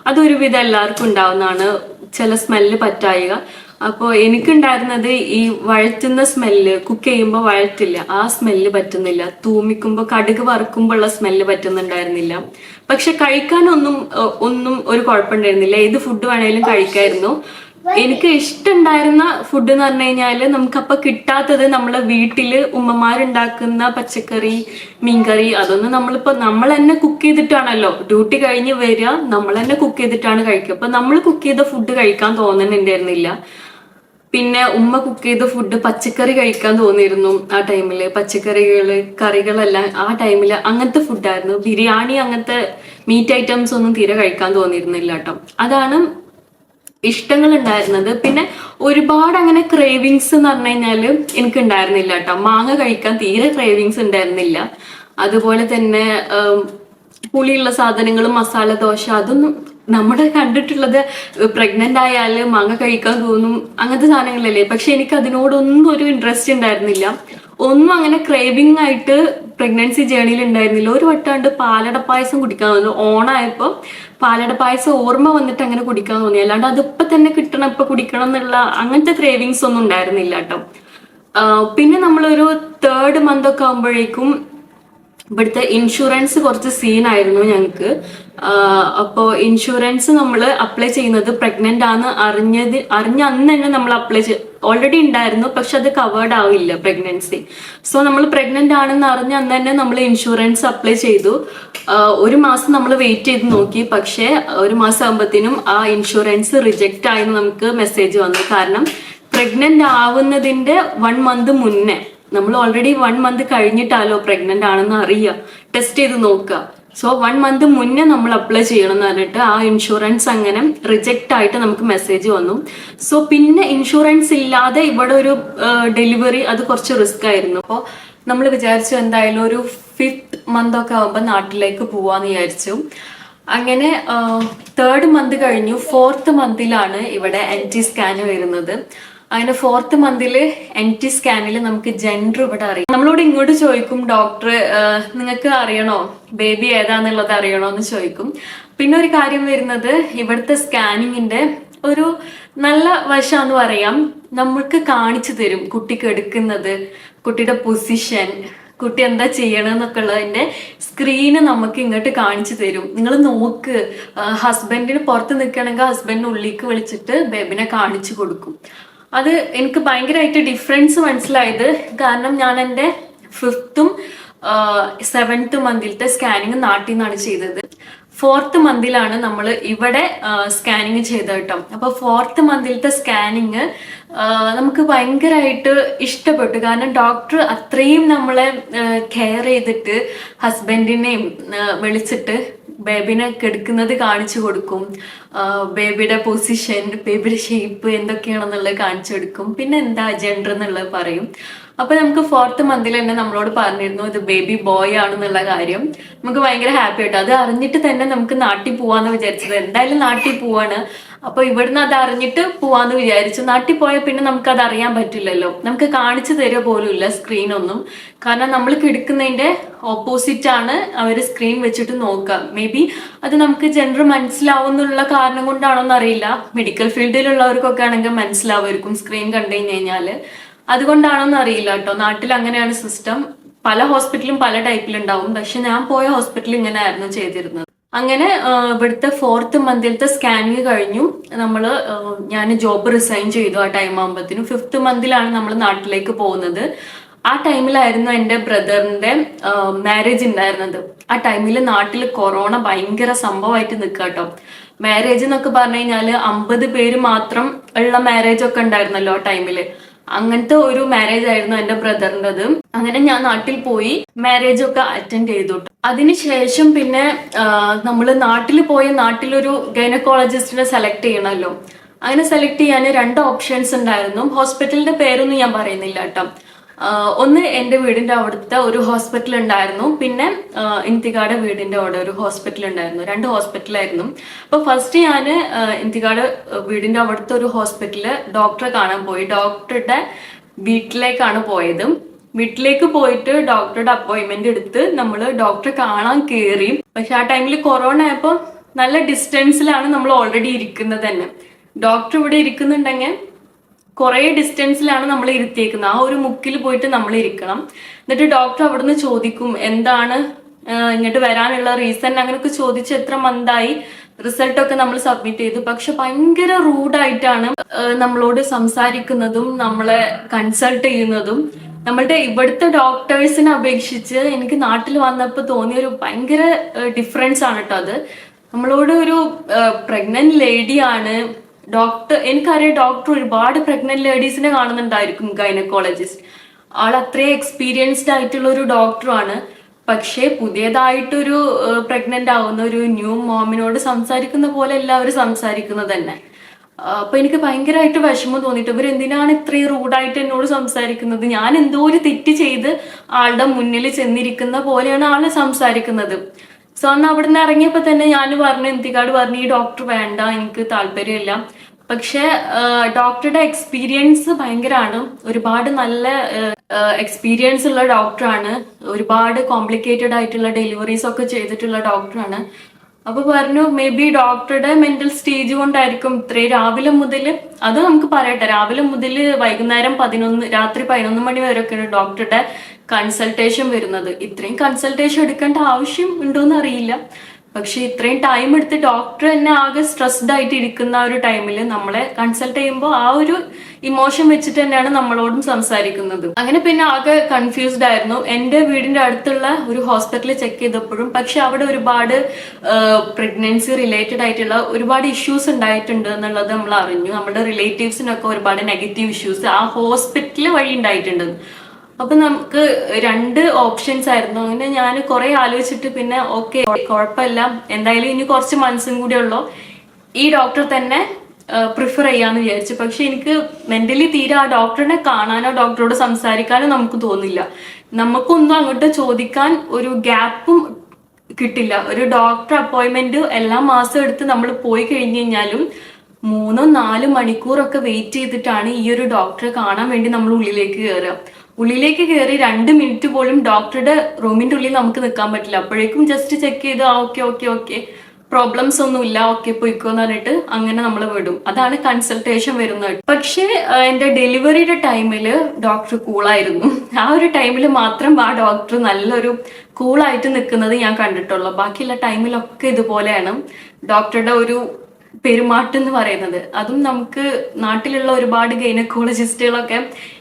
അതൊരുവിധം എല്ലാവർക്കും ഉണ്ടാവുന്നതാണ്, ചില സ്മെല്ല് പറ്റായിക. അപ്പോൾ എനിക്കുണ്ടായിരുന്നത് ഈ വഴറ്റുന്ന സ്മെല്ല്, കുക്ക് ചെയ്യുമ്പോൾ വഴറ്റില്ല, ആ സ്മെല്ല് പറ്റുന്നില്ല. തൂമിക്കുമ്പോൾ കടുക് വറുക്കുമ്പോൾ ഉള്ള സ്മെല്ല് പറ്റുന്നുണ്ടായിരുന്നില്ല. പക്ഷെ കഴിക്കാനൊന്നും ഒരു കുഴപ്പമുണ്ടായിരുന്നില്ല. ഏത് ഫുഡ് വേണേലും കഴിക്കായിരുന്നു. എനിക്ക് ഇഷ്ടമുണ്ടായിരുന്ന ഫുഡ് എന്ന് പറഞ്ഞു കഴിഞ്ഞാല് നമുക്കപ്പൊ കിട്ടാത്തത് നമ്മളെ വീട്ടില് ഉമ്മമാരുണ്ടാക്കുന്ന പച്ചക്കറി, മീൻകറി, അതൊന്നും നമ്മൾ തന്നെ കുക്ക് ചെയ്തിട്ടാണല്ലോ ഡ്യൂട്ടി കഴിഞ്ഞ് വരിക, നമ്മൾ തന്നെ കുക്ക് ചെയ്തിട്ടാണ് കഴിക്കുക. അപ്പൊ നമ്മൾ കുക്ക് ചെയ്ത ഫുഡ് കഴിക്കാൻ തോന്നുന്നുണ്ടായിരുന്നില്ല. പിന്നെ ഉമ്മ കുക്ക് ചെയ്ത ഫുഡ്, പച്ചക്കറി കഴിക്കാൻ തോന്നിയിരുന്നു ആ ടൈമില്. കറികളെല്ലാം ആ ടൈമില് അങ്ങനത്തെ ഫുഡായിരുന്നു. ബിരിയാണി അങ്ങനത്തെ മീറ്റ് ഐറ്റംസ് ഒന്നും തീരെ കഴിക്കാൻ തോന്നിയിരുന്നില്ല കേട്ടോ. അതാണ് ഇഷ്ടങ്ങൾ ഉണ്ടായിരുന്നത്. പിന്നെ ഒരുപാട് അങ്ങനെ ക്രേവിങ്സ് എന്ന് പറഞ്ഞു കഴിഞ്ഞാല് എനിക്ക് ഉണ്ടായിരുന്നില്ല കേട്ടോ. മാങ്ങ കഴിക്കാൻ തീരെ ക്രേവിങ്സ് ഉണ്ടായിരുന്നില്ല. അതുപോലെ തന്നെ പുളിയുള്ള സാധനങ്ങളും, മസാല ദോശ, അതൊന്നും നമ്മുടെ കണ്ടിട്ടുള്ളത് പ്രഗ്നന്റ് ആയാല് മാങ്ങ കഴിക്കാൻ തോന്നും, അങ്ങനത്തെ സാധനങ്ങളല്ലേ. പക്ഷെ എനിക്ക് അതിനോടൊന്നും ഒരു ഇൻട്രസ്റ്റ് ഉണ്ടായിരുന്നില്ല. ഒന്നും അങ്ങനെ ക്രേവിങ് ആയിട്ട് പ്രഗ്നൻസി ജേണിയിൽ ഉണ്ടായിരുന്നില്ല. ഒരു വട്ടാണ്ട് പാലട പായസം കുടിക്കാൻ തോന്നുന്നു. ഓണായപ്പോ പാലട പായസം ഓർമ്മ വന്നിട്ട് അങ്ങനെ കുടിക്കാൻ തോന്നി. അല്ലാണ്ട് അതിപ്പോ തന്നെ കിട്ടണം, ഇപ്പൊ കുടിക്കണം എന്നുള്ള അങ്ങനത്തെ ക്രേവിങ്സ് ഒന്നും ഉണ്ടായിരുന്നില്ല കേട്ടോ. പിന്നെ നമ്മളൊരു 3rd month ഒക്കെ ആകുമ്പോഴേക്കും ഇവിടുത്തെ ഇൻഷുറൻസ് കുറച്ച് സീനായിരുന്നു ഞങ്ങൾക്ക്. അപ്പോൾ ഇൻഷുറൻസ് നമ്മൾ അപ്ലൈ ചെയ്യുന്നത് പ്രഗ്നന്റ് ആണെന്ന് അറിഞ്ഞ അന്ന് തന്നെ നമ്മൾ അപ്ലൈ ഓൾറെഡി ഉണ്ടായിരുന്നു, പക്ഷെ അത് കവേർഡ് ആവില്ല പ്രഗ്നൻസി. സോ നമ്മൾ പ്രഗ്നന്റ് ആണെന്ന് അറിഞ്ഞ അന്ന് തന്നെ നമ്മൾ ഇൻഷുറൻസ് അപ്ലൈ ചെയ്തു. 1 മാസം നമ്മൾ വെയിറ്റ് ചെയ്ത് നോക്കി, പക്ഷെ 1 മാസം ആകുമ്പോഴത്തേനും ആ ഇൻഷുറൻസ് റിജക്റ്റ് ആയെന്ന് നമുക്ക് മെസ്സേജ് വന്നു. കാരണം പ്രഗ്നന്റ് ആവുന്നതിന്റെ 1 month മുന്നേ, നമ്മൾ ഓൾറെഡി 1 month കഴിഞ്ഞിട്ടാലോ പ്രഗ്നന്റ് ആണെന്ന് അറിയുക, ടെസ്റ്റ് ചെയ്ത് നോക്കുക. സോ 1 month മുന്നേ നമ്മൾ അപ്ലൈ ചെയ്യണം എന്ന് പറഞ്ഞിട്ട് ആ ഇൻഷുറൻസ് അങ്ങനെ റിജക്റ്റ് ആയിട്ട് നമുക്ക് മെസ്സേജ് വന്നു. സോ പിന്നെ ഇൻഷുറൻസ് ഇല്ലാതെ ഇവിടെ ഒരു ഡെലിവറി, അത് കുറച്ച് റിസ്ക് ആയിരുന്നു. അപ്പോൾ നമ്മൾ വിചാരിച്ചു എന്തായാലും ഒരു 5th month ഒക്കെ ആകുമ്പോൾ നാട്ടിലേക്ക് പോവാന്ന് വിചാരിച്ചു. അങ്ങനെ 3rd month കഴിഞ്ഞു. 4th month ഇവിടെ NT സ്കാൻ വരുന്നത്. അങ്ങനെ 4th month NT സ്കാനിൽ നമുക്ക് ജെൻഡർ ഇവിടെ അറിയാം. നമ്മളോട് ഇങ്ങോട്ട് ചോദിക്കും, ഡോക്ടർ നിങ്ങൾക്ക് അറിയണോ ബേബി ഏതാന്നുള്ളത് അറിയണോ എന്ന് ചോദിക്കും. പിന്നെ ഒരു കാര്യം വരുന്നത്, ഇവിടുത്തെ സ്കാനിങ്ങിന്റെ ഒരു നല്ല വശാന്ന് പറയാം, നമ്മൾക്ക് കാണിച്ചു തരും കുട്ടിക്ക് എടുക്കുന്നത്, കുട്ടിയുടെ പൊസിഷൻ, കുട്ടി എന്താ ചെയ്യണമെന്നൊക്കെ ഉള്ളതിന്റെ സ്ക്രീന് നമുക്ക് ഇങ്ങോട്ട് കാണിച്ചു തരും. നിങ്ങൾ നോക്ക്, ഹസ്ബൻഡിന് പുറത്ത് നിൽക്കണമെങ്കിൽ ഹസ്ബൻഡിന് ഉള്ളിലേക്ക് വിളിച്ചിട്ട് ബേബിനെ കാണിച്ചു കൊടുക്കും. അത് എനിക്ക് ഭയങ്കരമായിട്ട് ഡിഫറൻസ് മനസ്സിലായത്. കാരണം ഞാൻ എൻ്റെ 5th ഉം 7th month സ്കാനിങ് നാട്ടിൽ നിന്നാണ് ചെയ്തത്. 4th month നമ്മൾ ഇവിടെ സ്കാനിങ് ചെയ്ത കേട്ടോ. അപ്പൊ 4th month സ്കാനിങ് നമുക്ക് ഭയങ്കരമായിട്ട് ഇഷ്ടപ്പെട്ടു. കാരണം ഡോക്ടർ അത്രയും നമ്മളെ കെയർ ചെയ്തിട്ട് ഹസ്ബൻഡിനെയും വിളിച്ചിട്ട് ബേബിനെ കെടുക്കുന്നത് കാണിച്ചു കൊടുക്കും. ബേബിയുടെ പൊസിഷൻ, ബേബിയുടെ ഷേപ്പ് എന്തൊക്കെയാണെന്നുള്ളത് കാണിച്ചു കൊടുക്കും. പിന്നെ എന്താ ജെൻഡർ എന്നുള്ളത് പറയും. അപ്പൊ നമുക്ക് 4th month തന്നെ നമ്മളോട് പറഞ്ഞിരുന്നു ഇത് ബേബി ബോയ് ആണെന്നുള്ള കാര്യം. നമുക്ക് ഭയങ്കര ഹാപ്പി ആയിട്ട് അത് അറിഞ്ഞിട്ട് തന്നെ നമുക്ക് നാട്ടിൽ പോവാന്ന് വിചാരിച്ചത്. എന്തായാലും നാട്ടിൽ പോവാണ്, അപ്പൊ ഇവിടുന്ന് അത് അറിഞ്ഞിട്ട് പോവാന്ന് വിചാരിച്ചു. നാട്ടിൽ പോയാൽ പിന്നെ നമുക്ക് അത് അറിയാൻ പറ്റില്ലല്ലോ, നമുക്ക് കാണിച്ചു തരിക പോലും ഇല്ല സ്ക്രീനൊന്നും. കാരണം നമ്മൾ കിടക്കുന്നതിന്റെ ഓപ്പോസിറ്റ് ആണ് അവർ സ്ക്രീൻ വെച്ചിട്ട് നോക്കുക. മേ ബി അത് നമുക്ക് ജനറൽ മനസ്സിലാവുന്നുള്ള കാരണം കൊണ്ടാണോന്ന് അറിയില്ല. മെഡിക്കൽ ഫീൽഡിലുള്ളവർക്കൊക്കെ ആണെങ്കിൽ മനസ്സിലാവുമായിരിക്കും സ്ക്രീൻ കണ്ടു കഴിഞ്ഞാല്. അതുകൊണ്ടാണോന്ന് അറിയില്ല കേട്ടോ. നാട്ടിൽ അങ്ങനെയാണ് സിസ്റ്റം. പല ഹോസ്പിറ്റലും പല ടൈപ്പിലുണ്ടാവും. പക്ഷെ ഞാൻ പോയ ഹോസ്പിറ്റൽ ഇങ്ങനെ ആയിരുന്നു ചെയ്തിരുന്നത്. അങ്ങനെ ഇവിടുത്തെ 4th മന്തിലത്തെ സ്കാനിങ് കഴിഞ്ഞു. ഞാൻ ജോബ് റിസൈൻ ചെയ്തു ആ ടൈം ആകുമ്പോഴത്തേനും. 5th മന്തിലാണ് നമ്മൾ നാട്ടിലേക്ക് പോകുന്നത്. ആ ടൈമിലായിരുന്നു എൻ്റെ ബ്രദറിന്റെ മാരേജ് ഉണ്ടായിരുന്നത്. ആ ടൈമിൽ നാട്ടിൽ കൊറോണ ഭയങ്കര സംഭവമായിട്ട് നിൽക്കുക കേട്ടോ. മാരേജ് എന്നൊക്കെ പറഞ്ഞു കഴിഞ്ഞാല് 50 പേര് മാത്രം ഉള്ള മാരേജ് ഒക്കെ ഉണ്ടായിരുന്നല്ലോ ആ ടൈമില്. അങ്ങനത്തെ ഒരു മാരേജ് ആയിരുന്നു എന്റെ ബ്രദറിൻ്റെത്. അങ്ങനെ ഞാൻ നാട്ടിൽ പോയി മാരേജ് ഒക്കെ അറ്റൻഡ് ചെയ്തു. അതിനുശേഷം പിന്നെ നമ്മൾ നാട്ടിലൊരു ഗൈനക്കോളജിസ്റ്റിനെ സെലക്ട് ചെയ്യണമല്ലോ. അങ്ങനെ സെലക്ട് ചെയ്യാൻ 2 ഓപ്ഷൻസ് ഉണ്ടായിരുന്നു. ഹോസ്പിറ്റലിന്റെ പേരൊന്നും ഞാൻ പറയുന്നില്ല കേട്ടോ. ഒന്ന് എൻ്റെ വീടിന്റെ അവിടുത്തെ ഒരു ഹോസ്പിറ്റൽ ഉണ്ടായിരുന്നു, പിന്നെ ഇന്തികാടെ വീടിന്റെ അവിടെ ഒരു ഹോസ്പിറ്റൽ ഉണ്ടായിരുന്നു. 2 ഹോസ്പിറ്റലായിരുന്നു. അപ്പൊ ഫസ്റ്റ് ഞാൻ ഇന്തികാട് വീടിന്റെ അവിടുത്തെ ഒരു ഹോസ്പിറ്റലില് ഡോക്ടറെ കാണാൻ പോയി. ഡോക്ടറുടെ വീട്ടിലേക്കാണ് പോയത്. വീട്ടിലേക്ക് പോയിട്ട് ഡോക്ടറുടെ അപ്പോയിന്റ്മെന്റ് എടുത്ത് നമ്മൾ ഡോക്ടറെ കാണാൻ കയറി. പക്ഷെ ആ ടൈമിൽ കൊറോണ ആയപ്പോൾ നല്ല ഡിസ്റ്റൻസിലാണ് നമ്മൾ ഓൾറെഡി ഇരിക്കുന്നത് തന്നെ. ഡോക്ടർ ഇവിടെ ഇരിക്കുന്നുണ്ടെങ്കിൽ കുറെ ഡിസ്റ്റൻസിലാണ് നമ്മൾ ഇരുത്തിയേക്കുന്നത്. ആ ഒരു മുക്കിൽ പോയിട്ട് നമ്മൾ ഇരിക്കണം. എന്നിട്ട് ഡോക്ടർ അവിടുന്ന് ചോദിക്കും എന്താണ് ഇങ്ങോട്ട് വരാനുള്ള റീസൺ, അങ്ങനെയൊക്കെ ചോദിച്ച് എത്ര മന്തായി, റിസൾട്ടൊക്കെ നമ്മൾ സബ്മിറ്റ് ചെയ്തു. പക്ഷെ ഭയങ്കര റൂഡായിട്ടാണ് നമ്മളോട് സംസാരിക്കുന്നതും നമ്മളെ കൺസൾട്ട് ചെയ്യുന്നതും. നമ്മളുടെ ഇവിടുത്തെ ഡോക്ടേഴ്സിനെ അപേക്ഷിച്ച് എനിക്ക് നാട്ടിൽ വന്നപ്പോൾ തോന്നിയ ഒരു ഭയങ്കര ഡിഫറൻസ് ആണ് കേട്ടോ അത്. നമ്മളോട് ഒരു പ്രഗ്നന്റ് ലേഡിയാണ് ഡോക്ടർ. എനിക്കറിയാം ഡോക്ടർ ഒരുപാട് പ്രഗ്നന്റ് ലേഡീസിനെ കാണുന്നുണ്ടായിരിക്കും, ഗൈനക്കോളജിസ്റ്റ്. ആൾ അത്രയും എക്സ്പീരിയൻസ്ഡ് ആയിട്ടുള്ള ഒരു ഡോക്ടറാണ്. പക്ഷേ പുതിയതായിട്ടൊരു പ്രഗ്നന്റ് ആവുന്ന ഒരു ന്യൂ മോമിനോട് സംസാരിക്കുന്ന പോലെ എല്ലാവരും സംസാരിക്കുന്നത് തന്നെ. അപ്പൊ എനിക്ക് ഭയങ്കരമായിട്ട് വിഷമം തോന്നിയിട്ട്, ഇവരെന്തിനാണ് ഇത്രയും റൂഡായിട്ട് എന്നോട് സംസാരിക്കുന്നത്? ഞാൻ എന്തോ ഒരു തെറ്റ് ചെയ്ത് ആളുടെ മുന്നിൽ ചെന്നിരിക്കുന്ന പോലെയാണ് ആള് സംസാരിക്കുന്നത്. സോ അന്ന് അവിടുന്ന് ഇറങ്ങിയപ്പോ തന്നെ ഞാൻ പറഞ്ഞു, ഇന്തികാട് പറഞ്ഞു ഈ ഡോക്ടർ വേണ്ട, എനിക്ക് താല്പര്യമില്ല. പക്ഷെ ഡോക്ടറുടെ എക്സ്പീരിയൻസ് ഭയങ്കരമാണ്. ഒരുപാട് നല്ല എക്സ്പീരിയൻസ് ഉള്ള ഡോക്ടറാണ്. ഒരുപാട് കോംപ്ലിക്കേറ്റഡ് ആയിട്ടുള്ള ഡെലിവറീസ് ഒക്കെ ചെയ്തിട്ടുള്ള ഡോക്ടറാണ്. അപ്പൊ പറഞ്ഞു മേ ബി ഡോക്ടറുടെ മെന്റൽ സ്റ്റേജ് കൊണ്ടായിരിക്കും ഇത്രയും രാവിലെ മുതൽ, അത് നമുക്ക് പറയട്ടെ, രാവിലെ മുതൽ വൈകുന്നേരം രാത്രി 11 മണി വരെയൊക്കെയാണ് ഡോക്ടറുടെ കൺസൾട്ടേഷൻ വരുന്നത്. ഇത്രയും കൺസൾട്ടേഷൻ എടുക്കേണ്ട ആവശ്യം ഉണ്ടോന്ന് അറിയില്ല. പക്ഷെ ഇത്രയും ടൈം എടുത്ത് ഡോക്ടർ തന്നെ ആകെ സ്ട്രെസ്ഡ് ആയിട്ട് ഇരിക്കുന്ന ഒരു ടൈമിൽ നമ്മളെ കൺസൾട്ട് ചെയ്യുമ്പോൾ ആ ഒരു ഇമോഷൻ വെച്ചിട്ട് തന്നെയാണ് നമ്മളോടും സംസാരിക്കുന്നത്. അങ്ങനെ പിന്നെ ആകെ കൺഫ്യൂസ്ഡ് ആയിരുന്നു. എൻ്റെ വീടിന്റെ അടുത്തുള്ള ഒരു ഹോസ്പിറ്റലിൽ ചെക്ക് ചെയ്തപ്പോഴും പക്ഷെ അവിടെ ഒരുപാട് പ്രഗ്നൻസി റിലേറ്റഡ് ആയിട്ടുള്ള ഒരുപാട് ഇഷ്യൂസ് ഉണ്ടായിട്ടുണ്ട് എന്നുള്ളത് നമ്മൾ അറിഞ്ഞു. നമ്മുടെ റിലേറ്റീവ്സിനൊക്കെ ഒരുപാട് നെഗറ്റീവ് ഇഷ്യൂസ് ആ ഹോസ്പിറ്റൽ വഴി ഉണ്ടായിട്ടുണ്ട്. അപ്പൊ നമുക്ക് 2 ഓപ്ഷൻസ് ആയിരുന്നു. അങ്ങനെ ഞാൻ കുറെ ആലോചിച്ചിട്ട് പിന്നെ ഓക്കെ കുഴപ്പമില്ല, എന്തായാലും ഇനി കുറച്ച് മന്ത്സും കൂടെ ഉള്ളൂ, ഈ ഡോക്ടർ തന്നെ പ്രിഫർ ചെയ്യാന്ന് വിചാരിച്ചു. പക്ഷെ എനിക്ക് മെന്റലി തീരെ ആ ഡോക്ടറിനെ കാണാനോ ഡോക്ടറോട് സംസാരിക്കാനോ നമുക്ക് തോന്നില്ല. നമുക്കൊന്നും അങ്ങോട്ട് ചോദിക്കാൻ ഒരു ഗ്യാപ്പും കിട്ടില്ല. ഒരു ഡോക്ടർ അപ്പോയിന്റ്മെന്റ് എല്ലാ മാസം എടുത്ത് നമ്മൾ പോയി കഴിഞ്ഞു കഴിഞ്ഞാലും 3-4 മണിക്കൂറൊക്കെ വെയിറ്റ് ചെയ്തിട്ടാണ് ഈ ഒരു ഡോക്ടറെ കാണാൻ വേണ്ടി നമ്മൾ ഉള്ളിലേക്ക് കയറുക. ഉള്ളിലേക്ക് കയറി 2 മിനിറ്റ് പോലും ഡോക്ടറുടെ റൂമിന്റെ ഉള്ളിൽ നമുക്ക് നിൽക്കാൻ പറ്റില്ല. അപ്പോഴേക്കും ജസ്റ്റ് ചെക്ക് ചെയ്ത് ഓക്കെ പ്രോബ്ലംസ് ഒന്നുമില്ല, ഓക്കെ പോയിക്കോന്ന് പറഞ്ഞിട്ട് അങ്ങനെ നമ്മൾ വിടും. അതാണ് കൺസൾട്ടേഷൻ വരുന്നത്. പക്ഷേ എൻ്റെ ഡെലിവറിയുടെ ടൈമില് ഡോക്ടർ കൂളായിരുന്നു. ആ ഒരു ടൈമിൽ മാത്രം ആ ഡോക്ടർ നല്ലൊരു കൂളായിട്ട് നിൽക്കുന്നത് ഞാൻ കണ്ടിട്ടുള്ളൂ. ബാക്കിയുള്ള ടൈമിലൊക്കെ ഇതുപോലെയാണ് ഡോക്ടറുടെ ഒരു പെരുമാറ്റം എന്ന് പറയുന്നത്. അതും നമുക്ക് നാട്ടിലുള്ള ഒരുപാട് ഗൈനക്കോളജിസ്റ്റുകളൊക്കെ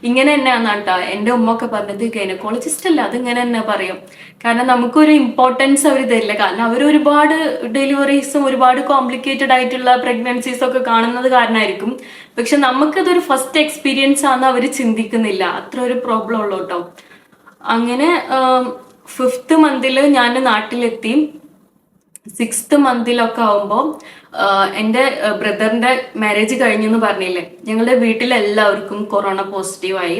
ഇങ്ങനെ തന്നെയാണ് കേട്ടോ. എൻ്റെ ഉമ്മ ഒക്കെ പറഞ്ഞത് ഗൈനക്കോളജിസ്റ്റ് അല്ല, അത് ഇങ്ങനെ തന്നെ പറയും. കാരണം നമുക്കൊരു ഇമ്പോർട്ടൻസ് അവർ തരില്ല. കാരണം അവർ ഒരുപാട് ഡെലിവറീസും ഒരുപാട് കോംപ്ലിക്കേറ്റഡ് ആയിട്ടുള്ള പ്രഗ്നൻസീസ് ഒക്കെ കാണുന്നത് കാരണമായിരിക്കും. പക്ഷെ നമുക്കതൊരു ഫസ്റ്റ് എക്സ്പീരിയൻസ് ആണെന്ന് അവർ ചിന്തിക്കുന്നില്ല. അത്ര ഒരു പ്രോബ്ലം ഉള്ളൂ കേട്ടോ. അങ്ങനെ 5th മന്തിൽ ഞാൻ നാട്ടിലെത്തി. 6th മന്തിലൊക്കെ ആവുമ്പോൾ എൻ്റെ ബ്രദറിന്റെ മാരേജ് കഴിഞ്ഞെന്ന് പറഞ്ഞില്ലേ, ഞങ്ങളുടെ വീട്ടിലെല്ലാവർക്കും കൊറോണ പോസിറ്റീവായി.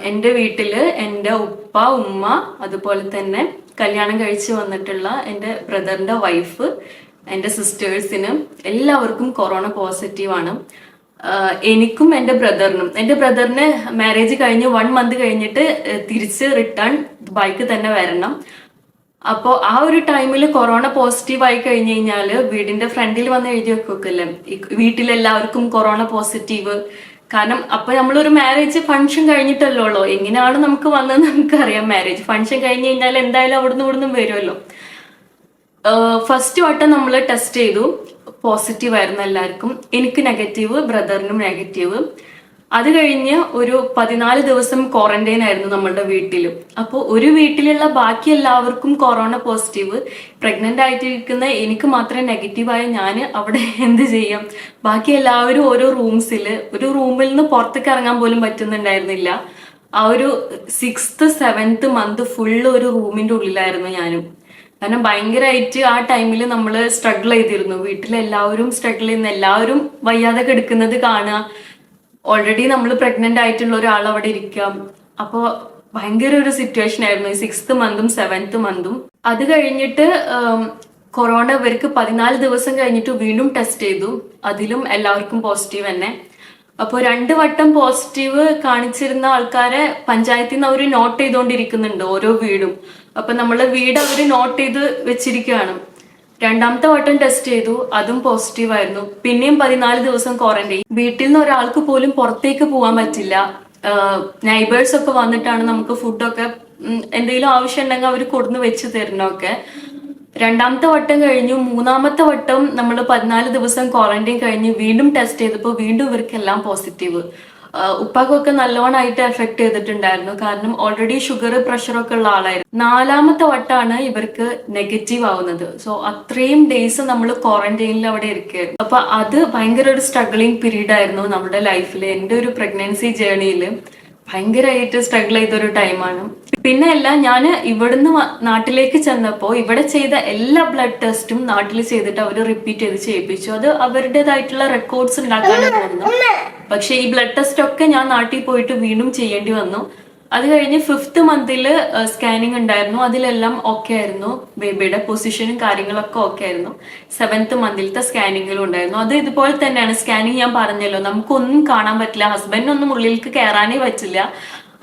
എൻ്റെ വീട്ടില് എൻ്റെ ഉപ്പ, ഉമ്മ, അതുപോലെ തന്നെ കല്യാണം കഴിച്ച് വന്നിട്ടുള്ള എൻ്റെ ബ്രദറിന്റെ വൈഫ്, എൻ്റെ സിസ്റ്റേഴ്സിനും എല്ലാവർക്കും കൊറോണ പോസിറ്റീവാണ്. എനിക്കും എൻ്റെ ബ്രദറിന് മാരേജ് കഴിഞ്ഞ് 1 മന്ത് കഴിഞ്ഞിട്ട് തിരിച്ച് റിട്ടേൺ ദുബായിക്ക് തന്നെ വരണം. അപ്പോൾ ആ ഒരു ടൈമിൽ കൊറോണ പോസിറ്റീവ് ആയി കഴിഞ്ഞു കഴിഞ്ഞാല് വീടിന്റെ ഫ്രണ്ടിൽ വന്ന് എഴുതി വെക്കൊക്കെയല്ലേ വീട്ടിലെല്ലാവർക്കും കൊറോണ പോസിറ്റീവ്. കാരണം അപ്പൊ നമ്മളൊരു മാരേജ് ഫംഗ്ഷൻ കഴിഞ്ഞിട്ടല്ലോ എങ്ങനെയാണ് നമുക്ക് വന്നതെന്ന് നമുക്കറിയാം. മാരേജ് ഫംഗ്ഷൻ കഴിഞ്ഞ് കഴിഞ്ഞാൽ എന്തായാലും അവിടുന്ന് ഇവിടുന്ന് വരുമല്ലോ. ഫസ്റ്റ് വട്ടം നമ്മൾ ടെസ്റ്റ് ചെയ്തു, പോസിറ്റീവ് ആയിരുന്നു എല്ലാവർക്കും. എനിക്ക് നെഗറ്റീവ്, ബ്രദറിനും നെഗറ്റീവ്. അത് കഴിഞ്ഞ് ഒരു 14 ദിവസം ക്വാറന്റൈൻ ആയിരുന്നു നമ്മളുടെ വീട്ടിൽ. അപ്പോൾ ഒരു വീട്ടിലുള്ള ബാക്കി എല്ലാവർക്കും കൊറോണ പോസിറ്റീവ്, പ്രഗ്നന്റ് ആയിട്ടിരിക്കുന്ന എനിക്ക് മാത്രം നെഗറ്റീവായ ഞാൻ അവിടെ എന്ത് ചെയ്യാം? ബാക്കി എല്ലാവരും ഓരോ ഒരു റൂമിൽ നിന്ന് പുറത്തേക്ക് ഇറങ്ങാൻ പോലും പറ്റുന്നുണ്ടായിരുന്നില്ല. ആ ഒരു 6th 7th മന്ത് ഫുള്ള് ഒരു റൂമിന്റെ ഉള്ളിലായിരുന്നു ഞാനും. കാരണം ഭയങ്കരമായിട്ട് ആ ടൈമിൽ നമ്മൾ സ്ട്രഗിൾ ചെയ്തിരുന്നു. വീട്ടിലെല്ലാവരും സ്ട്രഗിൾ ചെയ്യുന്ന, എല്ലാവരും വയ്യാതെ കിടക്കുന്നത് കാണുക, ഓൾറെഡി നമ്മൾ പ്രഗ്നന്റ് ആയിട്ടുള്ള ഒരാൾ അവിടെ ഇരിക്കാം. അപ്പോൾ ഭയങ്കര ഒരു സിറ്റുവേഷൻ ആയിരുന്നു 6th മന്തും 7th മന്തും. അത് കഴിഞ്ഞിട്ട് കൊറോണ ഇവർക്ക് 14 ദിവസം കഴിഞ്ഞിട്ട് വീണ്ടും ടെസ്റ്റ് ചെയ്തു. അതിലും എല്ലാവർക്കും പോസിറ്റീവ് തന്നെ. അപ്പോൾ 2 വട്ടം പോസിറ്റീവ് കാണിച്ചിരുന്ന ആൾക്കാരെ പഞ്ചായത്തിൽ നിന്ന് അവർ നോട്ട് ചെയ്തുകൊണ്ടിരിക്കുന്നുണ്ട് ഓരോ വീടും. അപ്പൊ നമ്മളെ വീട് അവർ നോട്ട് ചെയ്ത് വെച്ചിരിക്കുകയാണ്. 2ാമത്തെ വട്ടം ടെസ്റ്റ് ചെയ്തു, അതും പോസിറ്റീവ് ആയിരുന്നു. പിന്നെയും 14 ദിവസം ക്വാറന്റൈൻ. വീട്ടിൽ നിന്ന് ഒരാൾക്ക് പോലും പുറത്തേക്ക് പോകാൻ പറ്റില്ല. നൈബേഴ്സ് ഒക്കെ വന്നിട്ടാണ് നമുക്ക് ഫുഡൊക്കെ എന്തെങ്കിലും ആവശ്യം ഉണ്ടെങ്കിൽ അവർ കൊടുന്ന് വെച്ച് തരണമൊക്കെ. 2ാമത്തെ വട്ടം കഴിഞ്ഞു. 3ാമത്തെ വട്ടം നമ്മൾ 14 ദിവസം ക്വാറന്റൈൻ കഴിഞ്ഞ് വീണ്ടും ടെസ്റ്റ് ചെയ്തപ്പോൾ വീണ്ടും ഇവർക്കെല്ലാം പോസിറ്റീവ്. ഉപ്പാക്കൊക്കെ നല്ലോണമായിട്ട് എഫക്ട് ചെയ്തിട്ടുണ്ടായിരുന്നു. കാരണം ഓൾറെഡി ഷുഗർ പ്രഷറൊക്കെ ഉള്ള ആളായിരുന്നു. 4ാമത്തെ വട്ടമാണ് ഇവർക്ക് നെഗറ്റീവ് ആവുന്നത്. സോ അത്രയും ഡേയ്സ് നമ്മൾ ക്വാറന്റൈനിൽ അവിടെ ഇരിക്കുകയായിരുന്നു. അപ്പൊ അത് ഭയങ്കര ഒരു സ്ട്രഗിളിങ് പീരീഡ് ആയിരുന്നു നമ്മുടെ ലൈഫിൽ. എൻ്റെ ഒരു പ്രഗ്നൻസി ജേർണിയിൽ ഭയങ്കരമായിട്ട് സ്ട്രഗിൾ ചെയ്തൊരു ടൈമാണ്. പിന്നെ അല്ല, ഞാൻ ഇവിടുന്ന് നാട്ടിലേക്ക് ചെന്നപ്പോൾ ഇവിടെ ചെയ്ത എല്ലാ ബ്ലഡ് ടെസ്റ്റും നാട്ടിൽ ചെയ്തിട്ട് അവർ റിപ്പീറ്റ് ചെയ്ത് ചെയ്യിപ്പിച്ചു. അത് അവരുടേതായിട്ടുള്ള റെക്കോർഡ്സ് ഉണ്ടാക്കാനാണ് തോന്നുന്നു. പക്ഷെ ഈ ബ്ലഡ് ടെസ്റ്റ് ഒക്കെ ഞാൻ നാട്ടിൽ പോയിട്ട് വീണ്ടും ചെയ്യേണ്ടി വന്നു. അത് കഴിഞ്ഞ് 5th മന്തിൽ സ്കാനിങ് ഉണ്ടായിരുന്നു. അതിലെല്ലാം ഓക്കെ ആയിരുന്നു. ബേബിയുടെ പൊസിഷനും കാര്യങ്ങളൊക്കെ ഓക്കെ ആയിരുന്നു. 7th മന്തിലത്തെ സ്കാനിങ്ങിലും ഉണ്ടായിരുന്നു. അത് ഇതുപോലെ തന്നെയാണ്. സ്കാനിങ് ഞാൻ പറഞ്ഞല്ലോ, നമുക്കൊന്നും കാണാൻ പറ്റില്ല. ഹസ്ബൻഡിനൊന്നും ഉള്ളിലേക്ക് കയറാനേ പറ്റില്ല.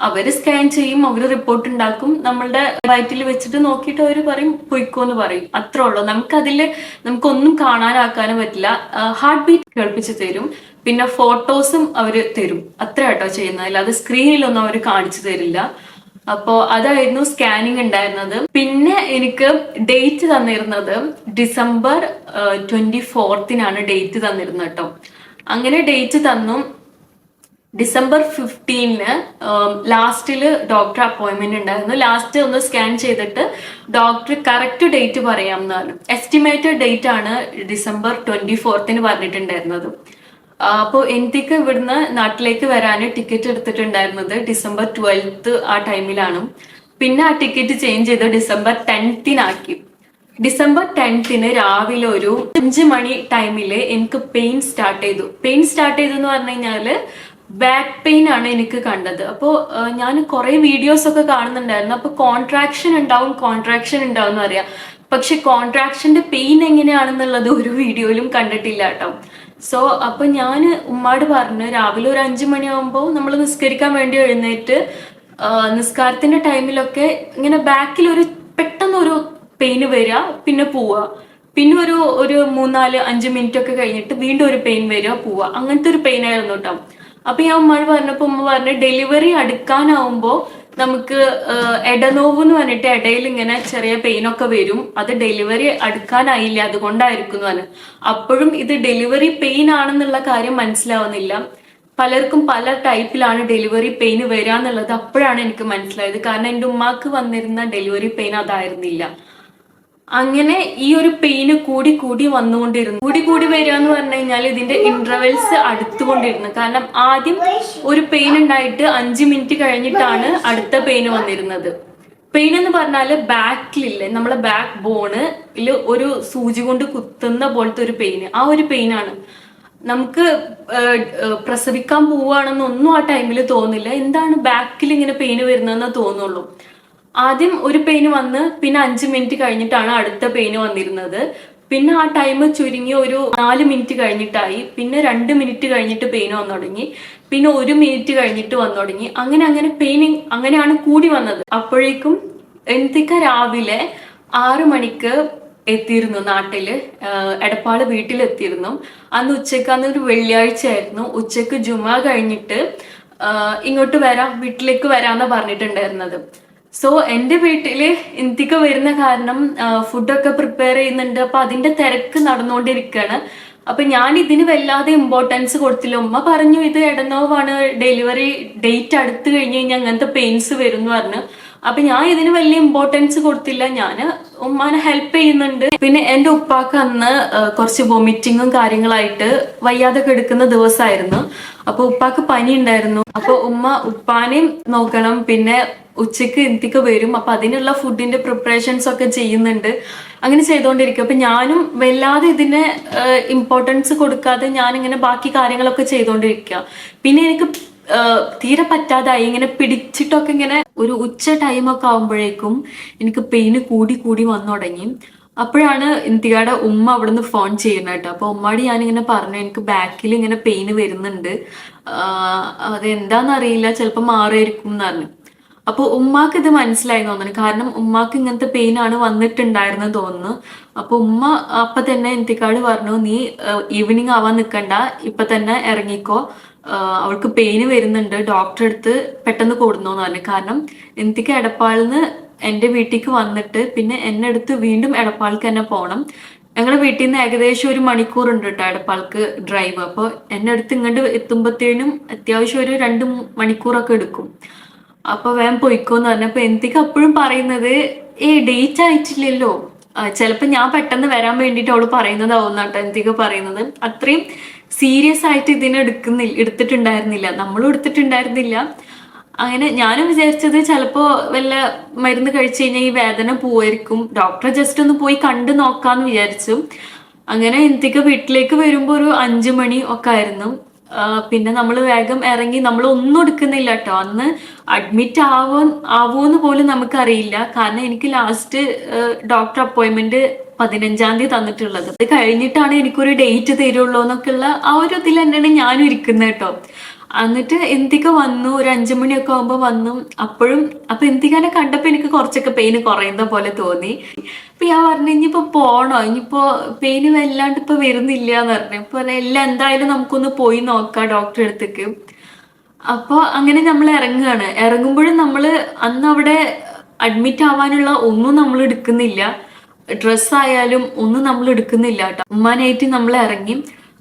അവര് സ്കാൻ ചെയ്യും, അവര് റിപ്പോർട്ട് ഉണ്ടാക്കും, നമ്മളുടെ വയറ്റിൽ വെച്ചിട്ട് നോക്കിയിട്ട് അവര് പറയും പൊയ്ക്കോന്ന് പറയും. അത്രേ ഉള്ളൂ. നമുക്കൊന്നും കാണാനാക്കാനും പറ്റില്ല. ഹാർട്ട് ബീറ്റ് കേൾപ്പിച്ച് തരും, പിന്നെ ഫോട്ടോസും അവര് തരും. അത്ര കേട്ടോ ചെയ്യുന്നത്, അല്ലാതെ സ്ക്രീനിലൊന്നും അവര് കാണിച്ചു തരില്ല. അപ്പോ അതായിരുന്നു സ്കാനിങ് ഉണ്ടായിരുന്നത്. പിന്നെ എനിക്ക് ഡേറ്റ് തന്നിരുന്നത് December 24th ഡേറ്റ് തന്നിരുന്നത് കേട്ടോ. അങ്ങനെ ഡേറ്റ് തന്നു. December 15 ലാസ്റ്റില് ഡോക്ടർ അപ്പോയിന്റ്മെന്റ് ഉണ്ടായിരുന്നു. ലാസ്റ്റ് ഒന്ന് സ്കാൻ ചെയ്തിട്ട് ഡോക്ടർ കറക്റ്റ് ഡേറ്റ് പറയാം എന്നാണ്. എസ്റ്റിമേറ്റഡ് ഡേറ്റ് ആണ് December 24th പറഞ്ഞിട്ടുണ്ടായിരുന്നത്. അപ്പോൾ എനിക്ക് ഇവിടുന്ന് നാട്ടിലേക്ക് വരാൻ ടിക്കറ്റ് എടുത്തിട്ടുണ്ടായിരുന്നത് December 12th ആ ടൈമിലാണ്. പിന്നെ ആ ടിക്കറ്റ് ചേഞ്ച് ചെയ്ത് December 10th ആക്കി. December 10th രാവിലെ ഒരു 5 മണി ടൈമില് എനിക്ക് പെയിൻ സ്റ്റാർട്ട് ചെയ്തു എന്ന് പറഞ്ഞു കഴിഞ്ഞാല് ബാക്ക് പെയിൻ ആണ് എനിക്ക് കണ്ടത്. അപ്പോൾ ഞാൻ കുറെ വീഡിയോസ് ഒക്കെ കാണുന്നുണ്ടായിരുന്നു. അപ്പൊ കോൺട്രാക്ഷൻ ഉണ്ടാവും എന്നറിയാം. പക്ഷെ കോൺട്രാക്ഷന്റെ പെയിൻ എങ്ങനെയാണെന്നുള്ളത് ഒരു വീഡിയോയിലും കണ്ടിട്ടില്ല കേട്ടോ. സോ അപ്പൊ ഞാൻ ഉമ്മാട് പറഞ്ഞു, രാവിലെ ഒരു 5 മണിയാകുമ്പോൾ നമ്മൾ നിസ്കരിക്കാൻ വേണ്ടി എഴുന്നേറ്റ് നിസ്കാരത്തിന്റെ ടൈമിലൊക്കെ ഇങ്ങനെ ബാക്കിൽ പെട്ടെന്നൊരു പെയിന് വരിക, പിന്നെ പോവുക, പിന്നെ ഒരു 3-4-5 മിനിറ്റ് ഒക്കെ കഴിഞ്ഞിട്ട് വീണ്ടും ഒരു പെയിൻ വരിക, പോവുക. അങ്ങനത്തെ ഒരു പെയിൻ ആയിരുന്നു കേട്ടോ. അപ്പൊ ഞാൻ ഉമ്മ പറഞ്ഞപ്പോ ഉമ്മ പറഞ്ഞു ഡെലിവറി അടുക്കാനാവുമ്പോ നമുക്ക് എടനോവ് എന്ന് പറഞ്ഞിട്ട് ഇടയിൽ ഇങ്ങനെ ചെറിയ പെയിൻ ഒക്കെ വരും, അത് ഡെലിവറി അടുക്കാനായില്ല അതുകൊണ്ടായിരിക്കും എന്ന് പറഞ്ഞു. അപ്പോഴും ഇത് ഡെലിവറി പെയിൻ ആണെന്നുള്ള കാര്യം മനസ്സിലാവുന്നില്ല. പലർക്കും പല ടൈപ്പിലാണ് ഡെലിവറി പെയിൻ വരിക എന്നുള്ളത് അപ്പോഴാണ് എനിക്ക് മനസ്സിലായത്. കാരണം എൻ്റെ ഉമ്മാക്ക് വന്നിരുന്ന ഡെലിവറി പെയിൻ അതായിരുന്നില്ല. അങ്ങനെ ഈ ഒരു പെയിന് കൂടി വരിക എന്ന് പറഞ്ഞു കഴിഞ്ഞാൽ ഇതിന്റെ ഇന്റർവെൽസ് അടുത്തുകൊണ്ടിരുന്നു. കാരണം ആദ്യം ഒരു പെയിൻ ഉണ്ടായിട്ട് 5 മിനിറ്റ് കഴിഞ്ഞിട്ടാണ് അടുത്ത പെയിന് വന്നിരുന്നത്. പെയിൻ എന്ന് പറഞ്ഞാല് ബാക്കിലില്ലേ, നമ്മളെ ബാക്ക് ബോണില് ഒരു സൂചി കൊണ്ട് കുത്തുന്ന പോലത്തെ ഒരു പെയിന്, ആ ഒരു പെയിനാണ്. നമുക്ക് പ്രസവിക്കാൻ പോവുകയാണെന്നൊന്നും ആ ടൈമിൽ തോന്നില്ല. എന്താണ് ബാക്കിൽ ഇങ്ങനെ പെയിന് വരുന്നതെന്ന് തോന്നുള്ളൂ. ആദ്യം ഒരു പെയിന് വന്ന് പിന്നെ 5 മിനിറ്റ് കഴിഞ്ഞിട്ടാണ് അടുത്ത പെയിന് വന്നിരുന്നത്. പിന്നെ ആ ടൈം ചുരുങ്ങി ഒരു 4 മിനിറ്റ് കഴിഞ്ഞിട്ടായി, പിന്നെ 2 മിനിറ്റ് കഴിഞ്ഞിട്ട് പെയിൻ വന്നു തുടങ്ങി, പിന്നെ 1 മിനിറ്റ് കഴിഞ്ഞിട്ട് വന്നു തുടങ്ങി. അങ്ങനെ അങ്ങനെ പെയിൻ അങ്ങനെയാണ് കൂടി വന്നത്. അപ്പോഴേക്കും എന്തിക്ക രാവിലെ 6 മണിക്ക് എത്തിയിരുന്നു നാട്ടില്. എടപ്പാള് വീട്ടിലെത്തിയിരുന്നു. അന്ന് ഉച്ചക്ക്, അന്നൊരു വെള്ളിയാഴ്ച ആയിരുന്നു. ഉച്ചക്ക് ജുമാ കഴിഞ്ഞിട്ട് ഇങ്ങോട്ട് വരാം, വീട്ടിലേക്ക് വരാന്നാ പറഞ്ഞിട്ടുണ്ടായിരുന്നത്. സോ എന്റെ വീട്ടില് ഇന്ത്യക്ക് വരുന്ന കാരണം ഫുഡൊക്കെ പ്രിപ്പയർ ചെയ്യുന്നുണ്ട്. അപ്പൊ അതിന്റെ തിരക്ക് നടന്നുകൊണ്ടിരിക്കുകയാണ്. അപ്പൊ ഞാൻ ഇതിന് വല്ലാതെ ഇമ്പോർട്ടൻസ് കൊടുത്തില്ല. ഉമ്മ പറഞ്ഞു ഇത് ഇടനോവാണ്, ഡെലിവറി ഡേറ്റ് അടുത്ത് കഴിഞ്ഞ് കഴിഞ്ഞാൽ അങ്ങനത്തെ പെയിൻസ് വരും എന്ന് പറഞ്ഞു. അപ്പൊ ഞാൻ ഇതിന് വലിയ ഇമ്പോർട്ടൻസ് കൊടുത്തില്ല. ഞാന് ഉമ്മാനെ ഹെൽപ്പ് ചെയ്യുന്നുണ്ട്. പിന്നെ എന്റെ ഉപ്പാക്ക് അന്ന് കുറച്ച് വൊമിറ്റിങ്ങും കാര്യങ്ങളായിട്ട് വയ്യാതെ കിടക്കുന്ന ദിവസമായിരുന്നു. അപ്പൊ ഉപ്പാക്ക് പനി ഉണ്ടായിരുന്നു. അപ്പൊ ഉമ്മ ഉപ്പാനെയും നോക്കണം, പിന്നെ ഉച്ചക്ക് എന്തിക്ക് വരും. അപ്പൊ അതിനുള്ള ഫുഡിന്റെ പ്രിപ്പറേഷൻസ് ഒക്കെ ചെയ്യുന്നുണ്ട്. അങ്ങനെ ചെയ്തുകൊണ്ടിരിക്കും. അപ്പൊ ഞാനും വല്ലാതെ ഇതിന് ഇമ്പോർട്ടൻസ് കൊടുക്കാതെ ഞാനിങ്ങനെ ബാക്കി കാര്യങ്ങളൊക്കെ ചെയ്തുകൊണ്ടിരിക്കുക. പിന്നെ എനിക്ക് തീരെ പറ്റാതായി. ഇങ്ങനെ പിടിച്ചിട്ടൊക്കെ ഇങ്ങനെ ഒരു ഉച്ച ടൈമൊക്കെ ആകുമ്പോഴേക്കും എനിക്ക് പെയിന് കൂടി കൂടി വന്നു തുടങ്ങി. അപ്പോഴാണ് ഇന്ത്യയുടെ ഉമ്മ അവിടുന്ന് ഫോൺ ചെയ്യുന്നത് കേട്ടോ. അപ്പൊ ഉമ്മാടി ഞാനിങ്ങനെ പറഞ്ഞു എനിക്ക് ബാക്കിൽ ഇങ്ങനെ പെയിന് വരുന്നുണ്ട്, അതെന്താന്നറിയില്ല, ചിലപ്പോൾ മാറിയിരിക്കും എന്ന് പറഞ്ഞു. അപ്പൊ ഉമ്മാക്ക് ഇത് മനസ്സിലായി തോന്നുന്നു. കാരണം ഉമ്മാക്ക് ഇങ്ങനത്തെ പെയിൻ ആണ് വന്നിട്ടുണ്ടായിരുന്നത് തോന്നുന്നു. അപ്പൊ ഉമ്മ അപ്പൊ തന്നെ ഇന്ത്യക്കാട് പറഞ്ഞു, നീ ഈവനിങ് ആവാൻ നിൽക്കണ്ട, ഇപ്പൊ തന്നെ ഇറങ്ങിക്കോ, അവൾക്ക് പെയിന് വരുന്നുണ്ട്, ഡോക്ടറെ അടുത്ത് പെട്ടെന്ന് കൊടുന്നോന്ന് പറഞ്ഞു. കാരണം എനിക്ക് എടപ്പാളിന്ന് എന്റെ വീട്ടിലേക്ക് വന്നിട്ട് പിന്നെ എന്നെ അടുത്ത് വീണ്ടും എടപ്പാൾക്ക് തന്നെ പോകണം. ഞങ്ങളുടെ വീട്ടിൽ നിന്ന് ഏകദേശം 1 മണിക്കൂർ ഉണ്ട് കേട്ടോ എടപ്പാൾക്ക് ഡ്രൈവ്. അപ്പോൾ എന്നെ അടുത്ത് ഇങ്ങോട്ട് എത്തുമ്പോഴത്തേനും അത്യാവശ്യം ഒരു 2 മണിക്കൂറൊക്കെ എടുക്കും. അപ്പൊ വേഗം പൊയ്ക്കോന്ന് പറഞ്ഞപ്പോ എന്തൊക്കെ അപ്പോഴും പറയുന്നത് ഡേറ്റ് ആയിട്ടില്ലല്ലോ, ചിലപ്പോ ഞാൻ പെട്ടെന്ന് വരാൻ വേണ്ടിട്ട് അവള് പറയുന്നതാവും കേട്ടോ എന്തൊക്കെ പറയുന്നത്. അത്രയും സീരിയസ് ആയിട്ട് ഇതിനെ എടുത്തിട്ടുണ്ടായിരുന്നില്ല, നമ്മളും എടുത്തിട്ടുണ്ടായിരുന്നില്ല. അങ്ങനെ ഞാനും വിചാരിച്ചത് ചിലപ്പോ വല്ല മരുന്ന് കഴിച്ചു കഴിഞ്ഞാൽ ഈ വേദന പോവായിരിക്കും, ഡോക്ടറെ ജസ്റ്റ് ഒന്ന് പോയി കണ്ടു നോക്കാന്ന് വിചാരിച്ചു. അങ്ങനെ എന്തൊക്കെ വീട്ടിലേക്ക് വരുമ്പോ ഒരു 5 മണി ഒക്കെ ആയിരുന്നു. പിന്നെ നമ്മൾ വേഗം ഇറങ്ങി, നമ്മൾ ഒന്നും എടുക്കുന്നില്ല കേട്ടോ. അന്ന് അഡ്മിറ്റ് ആവോന്ന് പോലും നമുക്കറിയില്ല. കാരണം എനിക്ക് ലാസ്റ്റ് ഡോക്ടർ അപ്പോയിന്റ്മെന്റ് 15-ാം തീയതി തന്നിട്ടുള്ളത്. അത് കഴിഞ്ഞിട്ടാണ് എനിക്കൊരു ഡേറ്റ് തരുള്ളൂ എന്നൊക്കെയുള്ള ആ ഒരു ഇതിൽ തന്നെയാണ് ഞാനും ഇരിക്കുന്നത് കേട്ടോ. എന്നിട്ട് എന്തിക്ക് വന്നു, ഒരു 5 മണിയൊക്കെ ആകുമ്പോ വന്നു. അപ്പൊ എന്തിക്കാനെ കണ്ടപ്പോ എനിക്ക് കുറച്ചൊക്കെ പെയിന് കുറയുന്ന പോലെ തോന്നി. അപ്പൊ ഞാൻ പറഞ്ഞു ഇനിയിപ്പോ പോണോ, ഇനിയിപ്പോ പെയിന് വല്ലാണ്ട് ഇപ്പൊ വരുന്നില്ല എന്ന് പറഞ്ഞു. ഇപ്പൊ എല്ലാം എന്തായാലും നമുക്കൊന്ന് പോയി നോക്കാം ഡോക്ടറെ അടുത്തേക്ക്. അപ്പൊ അങ്ങനെ നമ്മൾ ഇറങ്ങുകയാണ്. ഇറങ്ങുമ്പോഴും നമ്മള് അന്ന് അവിടെ അഡ്മിറ്റ് ആവാനുള്ള ഒന്നും നമ്മൾ എടുക്കുന്നില്ല, ഡ്രസ്സായാലും ഒന്നും നമ്മൾ എടുക്കുന്നില്ല കേട്ടോ. ഉമ്മാനായിട്ട് നമ്മൾ ഇറങ്ങി.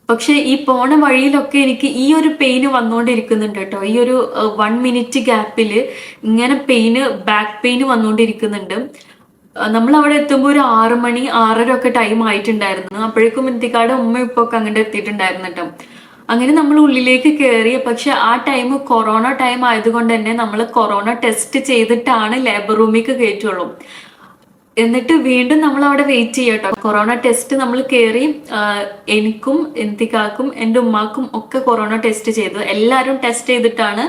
പക്ഷെ ഈ പോണ വഴിയിലൊക്കെ എനിക്ക് ഈ ഒരു പെയിന് വന്നുകൊണ്ടിരിക്കുന്നുണ്ട് കേട്ടോ. ഈ ഒരു 1 മിനിറ്റ് ഗ്യാപ്പില് ഇങ്ങനെ പെയിന്, ബാക്ക് പെയിന് വന്നുകൊണ്ടിരിക്കുന്നുണ്ട്. നമ്മൾ അവിടെ എത്തുമ്പോൾ ഒരു 6 മണി 6:30 ഒക്കെ ടൈം ആയിട്ടുണ്ടായിരുന്നു. അപ്പോഴേക്കും ഇന്ത്യക്കാട് ഉമ്മ ഇപ്പൊ ഒക്കെ അങ്ങോട്ട് എത്തിയിട്ടുണ്ടായിരുന്നു കേട്ടോ. അങ്ങനെ നമ്മൾ ഉള്ളിലേക്ക് കയറി. പക്ഷെ ആ ടൈം കൊറോണ ടൈം ആയതുകൊണ്ട് തന്നെ നമ്മൾ കൊറോണ ടെസ്റ്റ് ചെയ്തിട്ടാണ് ലേബർ റൂമിലേക്ക് കയറ്റുള്ളൂ. എന്നിട്ട് വീണ്ടും നമ്മൾ അവിടെ വെയിറ്റ് ചെയ്യട്ടോ. കൊറോണ ടെസ്റ്റ് നമ്മൾ കയറി. എനിക്കും എന്തിക്കാക്കും എൻ്റെ ഉമ്മാക്കും ഒക്കെ കൊറോണ ടെസ്റ്റ് ചെയ്തു. എല്ലാവരും ടെസ്റ്റ് ചെയ്തിട്ടാണ്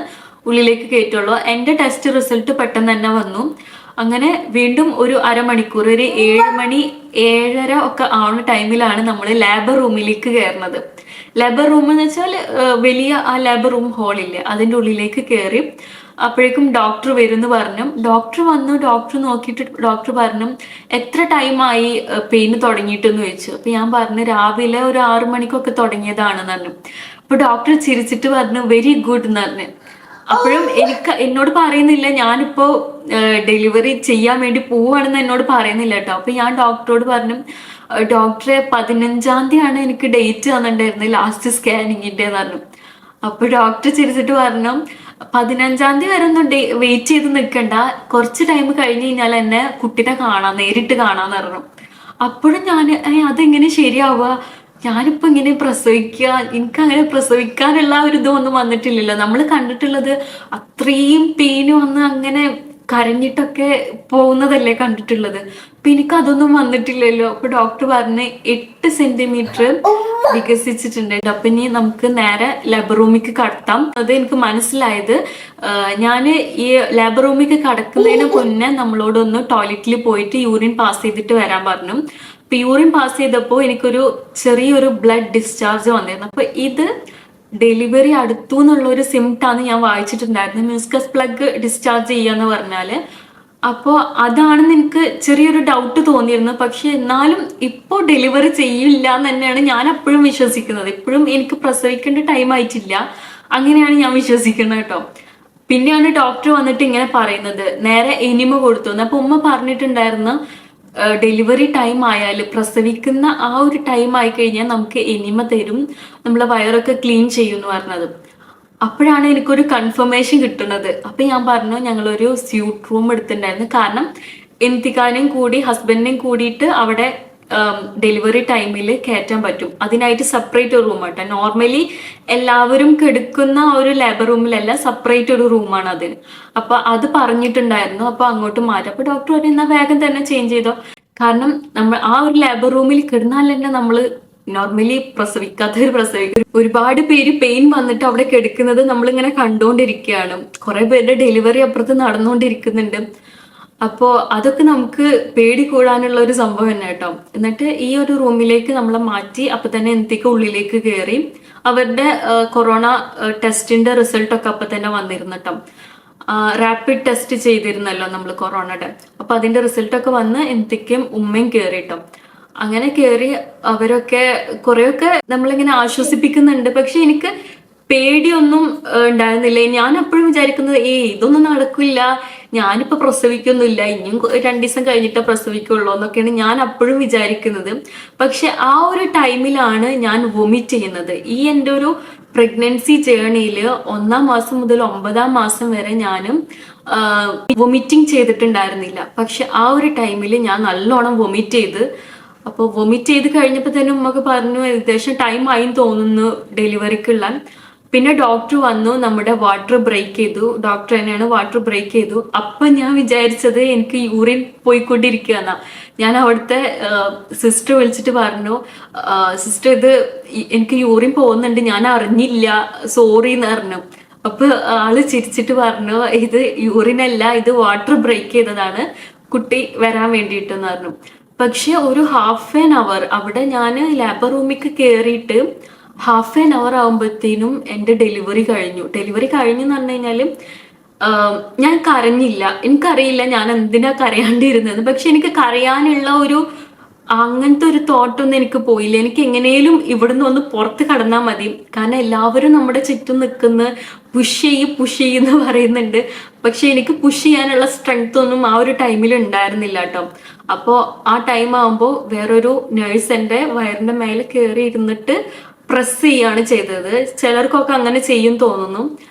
ഉള്ളിലേക്ക് കയറ്റുള്ളൂ. എൻ്റെ ടെസ്റ്റ് റിസൾട്ട് പെട്ടെന്ന് തന്നെ വന്നു. അങ്ങനെ വീണ്ടും ഒരു അരമണിക്കൂർ, ഒരു 7 മണി 7:30 ഒക്കെ ആവുന്ന ടൈമിലാണ് നമ്മൾ ലേബർ റൂമിലേക്ക് കയറുന്നത്. ലേബർ റൂം എന്ന് വെച്ചാൽ വലിയ ആ ലേബർ റൂം ഹാളില്ലേ, അതിൻ്റെ ഉള്ളിലേക്ക് കയറി. അപ്പോഴേക്കും ഡോക്ടർ വരുമെന്ന് പറഞ്ഞു. ഡോക്ടർ വന്നു. ഡോക്ടർ നോക്കിയിട്ട് ഡോക്ടർ പറഞ്ഞു എത്ര ടൈമായി പെയിന് തുടങ്ങിയിട്ടെന്ന് ചോദിച്ചു. അപ്പൊ ഞാൻ പറഞ്ഞു രാവിലെ ഒരു 6 മണിക്കൊക്കെ തുടങ്ങിയതാണെന്ന് പറഞ്ഞു. അപ്പൊ ഡോക്ടർ ചിരിച്ചിട്ട് പറഞ്ഞു വെരി ഗുഡ് എന്ന് പറഞ്ഞു. അപ്പോഴും എന്നോട് പറയുന്നില്ല ഞാനിപ്പോ ഡെലിവറി ചെയ്യാൻ വേണ്ടി പോവാണെന്ന് എന്നോട് പറയുന്നില്ല കേട്ടോ. അപ്പൊ ഞാൻ ഡോക്ടറോട് പറഞ്ഞു ഡോക്ടറെ 15-ാം തീയതിയാണ് എനിക്ക് ഡേറ്റ് തന്നിട്ടുണ്ടായിരുന്നത് ലാസ്റ്റ് സ്കാനിങ്ങിന്റെ എന്ന് പറഞ്ഞു. അപ്പൊ ഡോക്ടർ ചിരിച്ചിട്ട് പറഞ്ഞു 15-ാം തീയതി വരെ ഒന്നും വെയിറ്റ് ചെയ്ത് നിൽക്കണ്ട, കുറച്ച് ടൈം കഴിഞ്ഞ് കഴിഞ്ഞാൽ എന്നെ കുട്ടിനെ കാണാം, നേരിട്ട് കാണാന്ന് പറഞ്ഞു. അപ്പോഴും ഞാൻ അതെങ്ങനെ ശരിയാവുക, ഞാനിപ്പോ ഇങ്ങനെ പ്രസവിക്കുക, എനിക്ക് അങ്ങനെ പ്രസവിക്കാനുള്ള ഒരു ഇതൊന്നും വന്നിട്ടില്ലല്ലോ. നമ്മൾ കണ്ടിട്ടുള്ളത് അത്രയും പെയിന് വന്ന് അങ്ങനെ കരഞ്ഞിട്ടൊക്കെ പോകുന്നതല്ലേ കണ്ടിട്ടുള്ളത്. അപ്പൊ എനിക്ക് അതൊന്നും വന്നിട്ടില്ലല്ലോ. അപ്പൊ ഡോക്ടർ പറഞ്ഞ് 8 സെന്റിമീറ്റർ വികസിച്ചിട്ടുണ്ട്. അപ്പൊ ഇനി നമുക്ക് നേരെ ലേബർ റൂമിലേക്ക് കടത്താം. അത് എനിക്ക് മനസ്സിലായത്, ഞാൻ ഈ ലേബർ റൂമിലേക്ക് കടക്കുന്നതിന് മുന്നേ നമ്മളോടൊന്ന് ടോയ്ലറ്റിൽ പോയിട്ട് യൂറിൻ പാസ് ചെയ്തിട്ട് വരാൻ പറഞ്ഞു. യൂറിൻ പാസ് ചെയ്തപ്പോൾ എനിക്കൊരു ചെറിയൊരു ബ്ലഡ് ഡിസ്ചാർജ് വന്നിരുന്നു. അപ്പൊ ഇത് ഡെലിവറി അടുത്തു എന്നുള്ള ഒരു സിംറ്റാണ് ഞാൻ വായിച്ചിട്ടുണ്ടായിരുന്നത്. മ്യൂസ്കസ് പ്ലഗ് ഡിസ്ചാർജ് ചെയ്യാന്ന് പറഞ്ഞാല്. അപ്പോൾ അതാണെന്ന് എനിക്ക് ചെറിയൊരു ഡൗട്ട് തോന്നിയിരുന്നു. പക്ഷെ എന്നാലും ഇപ്പോൾ ഡെലിവറി ചെയ്യില്ല എന്ന് തന്നെയാണ് ഞാൻ അപ്പോഴും വിശ്വസിക്കുന്നത്. ഇപ്പോഴും എനിക്ക് പ്രസവിക്കേണ്ട ടൈം ആയിട്ടില്ല, അങ്ങനെയാണ് ഞാൻ വിശ്വസിക്കുന്നത് കേട്ടോ. പിന്നെയാണ് ഡോക്ടർ വന്നിട്ട് ഇങ്ങനെ പറയുന്നത്, നേരെ എനിമ കൊടുത്തു. അപ്പൊ ഉമ്മ പറഞ്ഞിട്ടുണ്ടായിരുന്നു, ഡെലിവറി ടൈം ആയാൽ, പ്രസവിക്കുന്ന ആ ഒരു ടൈം ആയി കഴിഞ്ഞാൽ നമുക്ക് എനിമ തരും, നമ്മളെ വയറൊക്കെ ക്ലീൻ ചെയ്യും എന്ന് പറഞ്ഞത്. അപ്പോഴാണ് എനിക്കൊരു കൺഫർമേഷൻ കിട്ടുന്നത്. അപ്പൊ ഞാൻ പറഞ്ഞു ഞങ്ങളൊരു സ്യൂട്ട് റൂം എടുത്തിട്ടുണ്ടായിരുന്നു. കാരണം എന്തിക്കാനും കൂടി ഹസ്ബൻഡിനെയും കൂടിയിട്ട് അവിടെ ഡെലിവറി ടൈമിൽ കയറ്റാൻ പറ്റും. അതിനായിട്ട് സെപ്പറേറ്റ് ഒരു റൂം ആട്ടോ. നോർമലി എല്ലാവരും കിടക്കുന്ന ഒരു ലേബർ റൂമിലല്ല, സെപ്പറേറ്റ് ഒരു റൂമാണ് അതിന്. അപ്പൊ അത് പറഞ്ഞിട്ടുണ്ടായിരുന്നു. അപ്പൊ അങ്ങോട്ട് മാറ്റാം. അപ്പൊ ഡോക്ടർ പറഞ്ഞു എന്നാ വേഗം തന്നെ ചേഞ്ച് ചെയ്തോ. കാരണം നമ്മൾ ആ ഒരു ലേബർ റൂമിൽ കിടന്നാൽ തന്നെ നമ്മള് നോർമലി പ്രസവിക്കാത്തവർ പ്രസവിക്കും. ഒരുപാട് പേര് പെയിൻ വന്നിട്ട് അവിടെ കിടക്കുന്നത് നമ്മളിങ്ങനെ കണ്ടുകൊണ്ടിരിക്കുകയാണ്. കുറെ പേരുടെ ഡെലിവറി അപ്പുറത്ത് നടന്നുകൊണ്ടിരിക്കുന്നുണ്ട്. അപ്പോ അതൊക്കെ നമുക്ക് പേടി കൂടാനുള്ള ഒരു സംഭവം തന്നെ കേട്ടോ. എന്നിട്ട് ഈ ഒരു റൂമിലേക്ക് നമ്മളെ മാറ്റി. അപ്പൊ തന്നെ എന്തൊക്കെ ഉള്ളിലേക്ക് കയറി. അവരുടെ കൊറോണ ടെസ്റ്റിന്റെ റിസൾട്ട് ഒക്കെ അപ്പൊ തന്നെ വന്നിരുന്നു കേട്ടോ. റാപ്പിഡ് ടെസ്റ്റ് ചെയ്തിരുന്നല്ലോ നമ്മൾ കൊറോണയുടെ. അപ്പൊ അതിന്റെ റിസൾട്ട് ഒക്കെ വന്ന് എന്തൊക്കെയും ഉമ്മയും കയറിട്ടോ. അങ്ങനെ കയറി അവരൊക്കെ കുറെയൊക്കെ നമ്മളിങ്ങനെ ആശ്വസിപ്പിക്കുന്നുണ്ട്. പക്ഷെ എനിക്ക് പേടിയൊന്നും ഉണ്ടായിരുന്നില്ല. ഞാൻ അപ്പോഴും വിചാരിക്കുന്നത് ഇതൊന്നും നടക്കില്ല, ഞാനിപ്പോ പ്രസവിക്കൊന്നുമില്ല, ഇനിയും 2 ദിവസം കഴിഞ്ഞിട്ടേ പ്രസവിക്കുള്ളൂ എന്നൊക്കെയാണ് ഞാൻ അപ്പോഴും വിചാരിക്കുന്നത്. പക്ഷെ ആ ഒരു ടൈമിലാണ് ഞാൻ വൊമിറ്റ് ചെയ്യുന്നത്. ഈ എൻ്റെ ഒരു പ്രഗ്നൻസി ജേർണിയിൽ 1ാം മാസം മുതൽ 9ാം മാസം വരെ ഞാനും വൊമിറ്റിംഗ് ചെയ്തിട്ടുണ്ടായിരുന്നില്ല. പക്ഷെ ആ ഒരു ടൈമിൽ ഞാൻ നല്ലോണം വൊമിറ്റ് ചെയ്ത്. അപ്പോൾ വൊമിറ്റ് ചെയ്ത് കഴിഞ്ഞപ്പോൾ തന്നെ ഉമ്മക്ക് പറഞ്ഞു ഏകദേശം ടൈം ആയി തോന്നുന്നു ഡെലിവറിക്കുള്ള. പിന്നെ ഡോക്ടർ വന്നു, നമ്മുടെ വാട്ടർ ബ്രേക്ക് ചെയ്തു. ഡോക്ടർ തന്നെയാണ് വാട്ടർ ബ്രേക്ക് ചെയ്തു. അപ്പൊ ഞാൻ വിചാരിച്ചത് എനിക്ക് യൂറിൻ പോയിക്കൊണ്ടിരിക്കുകയെന്നാ. ഞാൻ അവിടുത്തെ സിസ്റ്റർ വിളിച്ചിട്ട് പറഞ്ഞു, സിസ്റ്റർ ഇത് എനിക്ക് യൂറിൻ പോകുന്നുണ്ട്, ഞാൻ അറിഞ്ഞില്ല, സോറി എന്ന് പറഞ്ഞു. അപ്പൊ ആള് ചിരിച്ചിട്ട് പറഞ്ഞു ഇത് യൂറിനല്ല, ഇത് വാട്ടർ ബ്രേക്ക് ചെയ്തതാണ്, കുട്ടി വരാൻ വേണ്ടിയിട്ടെന്ന് പറഞ്ഞു. പക്ഷെ ഒരു ഹാഫ് ആൻ അവർ അവിടെ ഞാൻ ലേബർ റൂമിലേക്ക് കയറിയിട്ട് ഹാഫ് ആൻ അവർ ആകുമ്പോഴത്തേനും എൻ്റെ ഡെലിവറി കഴിഞ്ഞു. ഡെലിവറി കഴിഞ്ഞു എന്ന് പറഞ്ഞു കഴിഞ്ഞാല് ഞാൻ കരഞ്ഞില്ല. എനിക്കറിയില്ല ഞാൻ എന്തിനാ കരയാണ്ടിരുന്നത്. പക്ഷെ എനിക്ക് കരയാനുള്ള ഒരു അങ്ങനത്തെ ഒരു തോട്ടൊന്നും എനിക്ക് പോയില്ല. എനിക്ക് എങ്ങനെയും ഇവിടുന്ന് ഒന്ന് പുറത്ത് കടന്നാൽ മതി. കാരണം എല്ലാവരും നമ്മുടെ ചുറ്റും നിൽക്കുന്ന പുഷ് ചെയ്യുന്ന പറയുന്നുണ്ട്. പക്ഷെ എനിക്ക് പുഷ് ചെയ്യാനുള്ള സ്ട്രെങ്ത് ഒന്നും ആ ഒരു ടൈമിൽ ഉണ്ടായിരുന്നില്ല കേട്ടോ. അപ്പോൾ ആ ടൈം ആകുമ്പോൾ വേറൊരു നേഴ്സ് എൻ്റെ വയറിന്റെ മേലെ കയറി ഇരുന്നിട്ട് പ്രസ് ചെയ്യാണ് ചെയ്തത്. ചിലർക്കൊക്കെ അങ്ങനെ ചെയ്യും തോന്നുന്നു.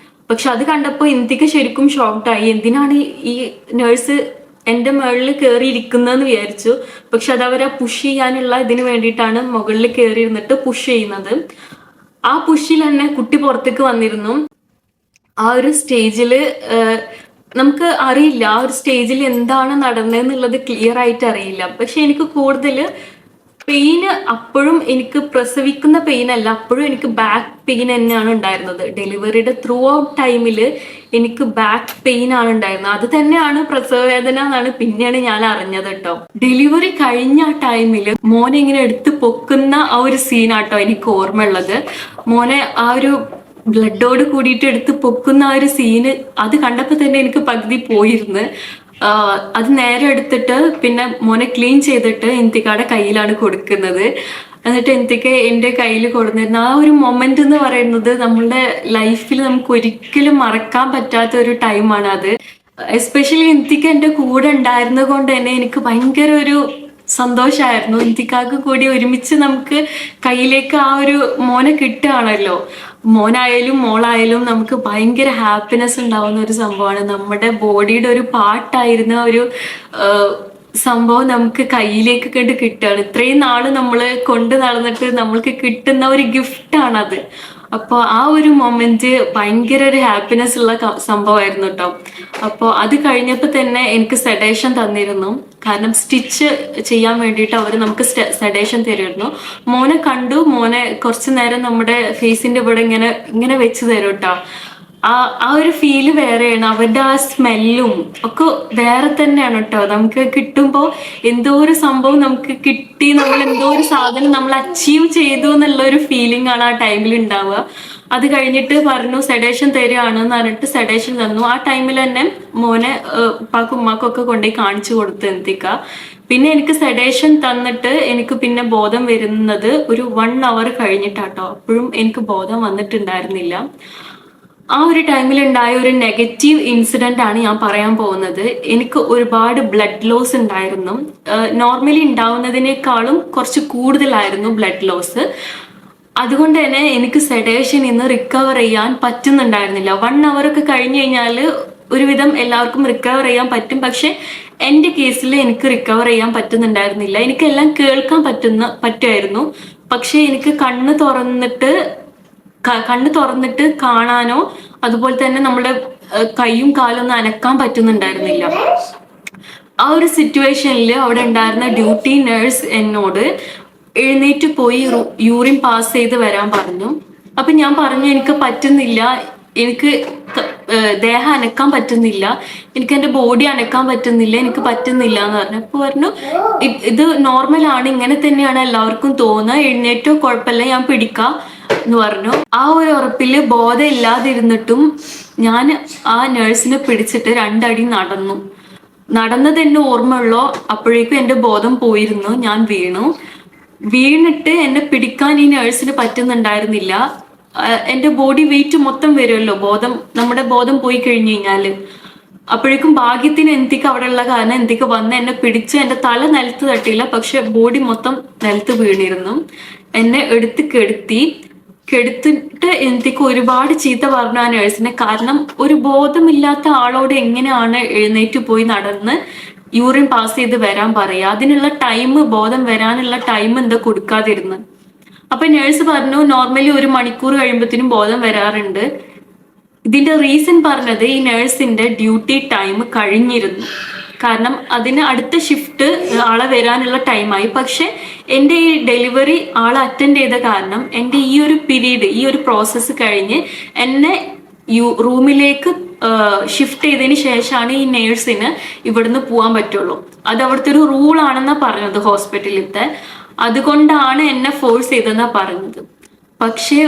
പക്ഷെ അത് കണ്ടപ്പോൾ ഇന്ത്യക്ക് ശരിക്കും ഷോക്ക്ഡായി. എന്തിനാണ് ഈ നേഴ്സ് എൻ്റെ മുകളിൽ കയറി ഇരിക്കുന്നതെന്ന് വിചാരിച്ചു. പക്ഷെ അത് അവരെ പുഷ് ചെയ്യാനുള്ള ഇതിന് വേണ്ടിയിട്ടാണ് മുകളിൽ കയറി ഇരുന്നിട്ട് പുഷ് ചെയ്യുന്നത്. ആ പുഷിൽ തന്നെ കുട്ടി പുറത്തേക്ക് വന്നിരുന്നു. ആ ഒരു സ്റ്റേജിൽ നമുക്ക് അറിയില്ല, ആ ഒരു സ്റ്റേജിൽ എന്താണ് നടന്നതെന്നുള്ളത് ക്ലിയർ ആയിട്ട് അറിയില്ല. പക്ഷെ എനിക്ക് കൂടുതൽ പെയിന് അപ്പോഴും എനിക്ക് പ്രസവിക്കുന്ന പെയിൻ അല്ല, അപ്പോഴും എനിക്ക് ബാക്ക് പെയിൻ തന്നെയാണ് ഉണ്ടായിരുന്നത്. ഡെലിവറിയുടെ ത്രൂ ഔട്ട് ടൈമില് എനിക്ക് ബാക്ക് പെയിൻ ആണ് ഉണ്ടായിരുന്നത്. അത് തന്നെയാണ് പ്രസവ വേദന എന്നാണ് പിന്നെയാണ് ഞാൻ അറിഞ്ഞത് കേട്ടോ. ഡെലിവറി കഴിഞ്ഞ ആ ടൈമില് മോനെ ഇങ്ങനെ എടുത്ത് പൊക്കുന്ന ആ ഒരു സീനാട്ടോ എനിക്ക് ഓർമ്മയുള്ളത്. മോനെ ആ ഒരു ബ്ലഡോട് കൂടിയിട്ട് എടുത്ത് പൊക്കുന്ന ആ ഒരു സീന് അത് കണ്ടപ്പോ തന്നെ എനിക്ക് പകുതി പോയിരുന്നു. അത് നേരെ എടുത്തിട്ട് പിന്നെ മോനെ ക്ലീൻ ചെയ്തിട്ട് ഇന്ത്യക്കാരുടെ കയ്യിലാണ് കൊടുക്കുന്നത്. എന്നിട്ട് ഇന്ത്യക്ക് എൻ്റെ കയ്യിൽ കൊടുത്തിരുന്ന ആ ഒരു മൊമെന്റ് എന്ന് പറയുന്നത് നമ്മളുടെ ലൈഫിൽ നമുക്ക് ഒരിക്കലും മറക്കാൻ പറ്റാത്ത ഒരു ടൈമാണ് അത്. എസ്പെഷ്യലി ഇന്ത്യക്ക് എൻ്റെ കൂടെ ഉണ്ടായിരുന്നത് കൊണ്ട് തന്നെ എനിക്ക് ഭയങ്കര ഒരു സന്തോഷമായിരുന്നു. ഇന്ത്യക്കാർക്ക് കൂടി ഒരുമിച്ച് നമുക്ക് കയ്യിലേക്ക് ആ ഒരു മോനെ കിട്ടുകയാണല്ലോ. മോനായാലും മോളായാലും നമുക്ക് ഭയങ്കര ഹാപ്പിനെസ് ഉണ്ടാവുന്ന ഒരു സംഭവമാണ്. നമ്മുടെ ബോഡിയുടെ ഒരു പാർട്ടായിരുന്ന ഒരു സംഭവം നമുക്ക് കയ്യിലേക്ക് കണ്ട് കിട്ടുകയാണ്. ഇത്രയും നാള് നമ്മള് കൊണ്ട് നടന്നിട്ട് നമ്മൾക്ക് കിട്ടുന്ന ഒരു ഗിഫ്റ്റാണത്. അപ്പോൾ ആ ഒരു മൊമെന്റ് ഭയങ്കര ഒരു ഹാപ്പിനെസ് ഉള്ള സംഭവമായിരുന്നു കേട്ടോ. അപ്പോൾ അത് കഴിഞ്ഞപ്പോൾ തന്നെ എനിക്ക് സെഡേഷൻ തന്നിരുന്നു. കാരണം സ്റ്റിച്ച് ചെയ്യാൻ വേണ്ടിയിട്ട് അവർ നമുക്ക് സെഡേഷൻ തരുമായിരുന്നു. മോനെ കണ്ടു, മോനെ കുറച്ചു നേരം നമ്മുടെ ഫേസിന്റെ ഇവിടെ ഇങ്ങനെ വെച്ച് തരും കേട്ടോ. ആ ആ ഒരു ഫീല് വേറെയാണ്. അവരുടെ ആ സ്മെല്ലും ഒക്കെ വേറെ തന്നെയാണ് കേട്ടോ. നമുക്ക് കിട്ടുമ്പോൾ എന്തോ ഒരു സംഭവം നമുക്ക് കിട്ടി, നമ്മൾ എന്തോ ഒരു സാധനം നമ്മൾ അച്ചീവ് ചെയ്തു എന്നുള്ള ഒരു ഫീലിംഗ് ആണ് ആ ടൈമിൽ ഉണ്ടാവുക. അത് കഴിഞ്ഞിട്ട് പറഞ്ഞു സെഡേഷൻ തരികയാണെന്ന് പറഞ്ഞിട്ട് സെഡേഷൻ തന്നു. ആ ടൈമിൽ തന്നെ മോനെ ഉപ്പാക്കും ഉമ്മാക്കും ഒക്കെ കൊണ്ടുപോയി കാണിച്ചു കൊടുത്തു എന്തിക്ക. പിന്നെ എനിക്ക് സെഡേഷൻ തന്നിട്ട് എനിക്ക് പിന്നെ ബോധം വരുന്നത് ഒരു 1 hour കഴിഞ്ഞിട്ടാട്ടോ. അപ്പോഴും എനിക്ക് ബോധം വന്നിട്ടുണ്ടായിരുന്നില്ല. ആ ഒരു ടൈമിൽ ഉണ്ടായ ഒരു നെഗറ്റീവ് ഇൻസിഡന്റ് ആണ് ഞാൻ പറയാൻ പോകുന്നത്. എനിക്ക് ഒരുപാട് ബ്ലഡ് ലോസ് ഉണ്ടായിരുന്നു. നോർമലി ഉണ്ടാവുന്നതിനേക്കാളും കുറച്ച് കൂടുതലായിരുന്നു ബ്ലഡ് ലോസ്. അതുകൊണ്ട് തന്നെ എനിക്ക് സെഡേഷൻ ഇന്ന് റിക്കവർ ചെയ്യാൻ പറ്റുന്നുണ്ടായിരുന്നില്ല. 1 hour ഒക്കെ കഴിഞ്ഞു കഴിഞ്ഞാൽ ഒരുവിധം എല്ലാവർക്കും റിക്കവർ ചെയ്യാൻ പറ്റും. പക്ഷെ എന്റെ കേസിൽ എനിക്ക് റിക്കവർ ചെയ്യാൻ പറ്റുന്നുണ്ടായിരുന്നില്ല. എനിക്കെല്ലാം കേൾക്കാൻ പറ്റുമായിരുന്നു. പക്ഷെ എനിക്ക് കണ്ണ് തുറന്നിട്ട് കാണാനോ അതുപോലെ തന്നെ നമ്മുടെ കൈയും കാലൊന്നും അനക്കാൻ പറ്റുന്നുണ്ടായിരുന്നില്ല. ആ ഒരു സിറ്റുവേഷനിൽ അവിടെ ഉണ്ടായിരുന്ന ഡ്യൂട്ടി നേഴ്സ് എന്നോട് എഴുന്നേറ്റ് പോയി യൂറിൻ പാസ് ചെയ്ത് വരാൻ പറഞ്ഞു. അപ്പൊ ഞാൻ പറഞ്ഞു എനിക്ക് പറ്റുന്നില്ല, എനിക്ക് ദേഹം അനക്കാൻ പറ്റുന്നില്ല, എനിക്ക് എന്റെ ബോഡി അനക്കാൻ പറ്റുന്നില്ല, എനിക്ക് പറ്റുന്നില്ല എന്ന് പറഞ്ഞു. അപ്പൊ പറഞ്ഞു ഇത് നോർമലാണ്, ഇങ്ങനെ തന്നെയാണ് എല്ലാവർക്കും തോന്നുക, എഴുന്നേറ്റോ കുഴപ്പമില്ല, ഞാൻ പിടിക്കാം എന്ന് പറഞ്ഞു. ആ ഒരു ഉറപ്പില് ബോധം ഇല്ലാതിരുന്നിട്ടും ഞാൻ ആ നേഴ്സിനെ പിടിച്ചിട്ട് 2 അടി നടന്നത് എന്നെ ഓർമ്മയുള്ളോ അപ്പോഴേക്കും എന്റെ ബോധം പോയിരുന്നു. ഞാൻ വീണിട്ട് എന്നെ പിടിക്കാൻ ഈ നേഴ്സിന് പറ്റുന്നുണ്ടായിരുന്നില്ല. എന്റെ ബോഡി വെയിറ്റ് മൊത്തം വരുമല്ലോ നമ്മുടെ ബോധം പോയി കഴിഞ്ഞു കഴിഞ്ഞാല്. അപ്പോഴേക്കും ഭാഗ്യത്തിന് എന്തിക്ക് അവിടെ ഉള്ള കാരണം എന്തിക്ക് വന്ന് എന്നെ പിടിച്ച് എന്റെ തല നിലത്ത് തട്ടിയില്ല, പക്ഷെ ബോഡി മൊത്തം നിലത്ത് വീണിരുന്നു. എന്നെ കെടുത്തിട്ട് എന്തിക്ക് ഒരുപാട് ചീത്ത പറഞ്ഞു ആ നേഴ്സിനെ. കാരണം ഒരു ബോധമില്ലാത്ത ആളോട് എങ്ങനെയാണ് എഴുന്നേറ്റ് പോയി നടന്ന് യൂറിൻ പാസ് ചെയ്ത് വരാൻ പറയാ? അതിനുള്ള ടൈം, ബോധം വരാനുള്ള ടൈം എന്താ കൊടുക്കാതിരുന്ന്? അപ്പൊ നേഴ്സ് പറഞ്ഞു നോർമലി 1 മണിക്കൂർ കഴിയുമ്പോഴത്തേനും ബോധം വരാറുണ്ട്. ഇതിന്റെ റീസൺ പറഞ്ഞത് ഈ നേഴ്സിന്റെ ഡ്യൂട്ടി ടൈം കഴിഞ്ഞിരുന്നു. കാരണം അതിന് അടുത്ത ഷിഫ്റ്റ് ആളെ വരാനുള്ള ടൈമായി. പക്ഷെ എൻ്റെ ഈ ഡെലിവറി ആളെ അറ്റൻഡ് ചെയ്ത കാരണം എൻ്റെ ഈ ഒരു പീരീഡ്, ഈ ഒരു പ്രോസസ്സ് കഴിഞ്ഞ് എന്നെ റൂമിലേക്ക് ഷിഫ്റ്റ് ചെയ്തതിന് ശേഷമാണ് ഈ നേഴ്സിന് ഇവിടുന്ന് പോകാൻ പറ്റുള്ളൂ. അത് അവിടുത്തെ ഒരു റൂളാണെന്നാ പറഞ്ഞത് ഹോസ്പിറ്റലിലത്തെ. അതുകൊണ്ടാണ് എന്നെ ഫോഴ്സ് ചെയ്തെന്നാ പറഞ്ഞത്. പക്ഷെ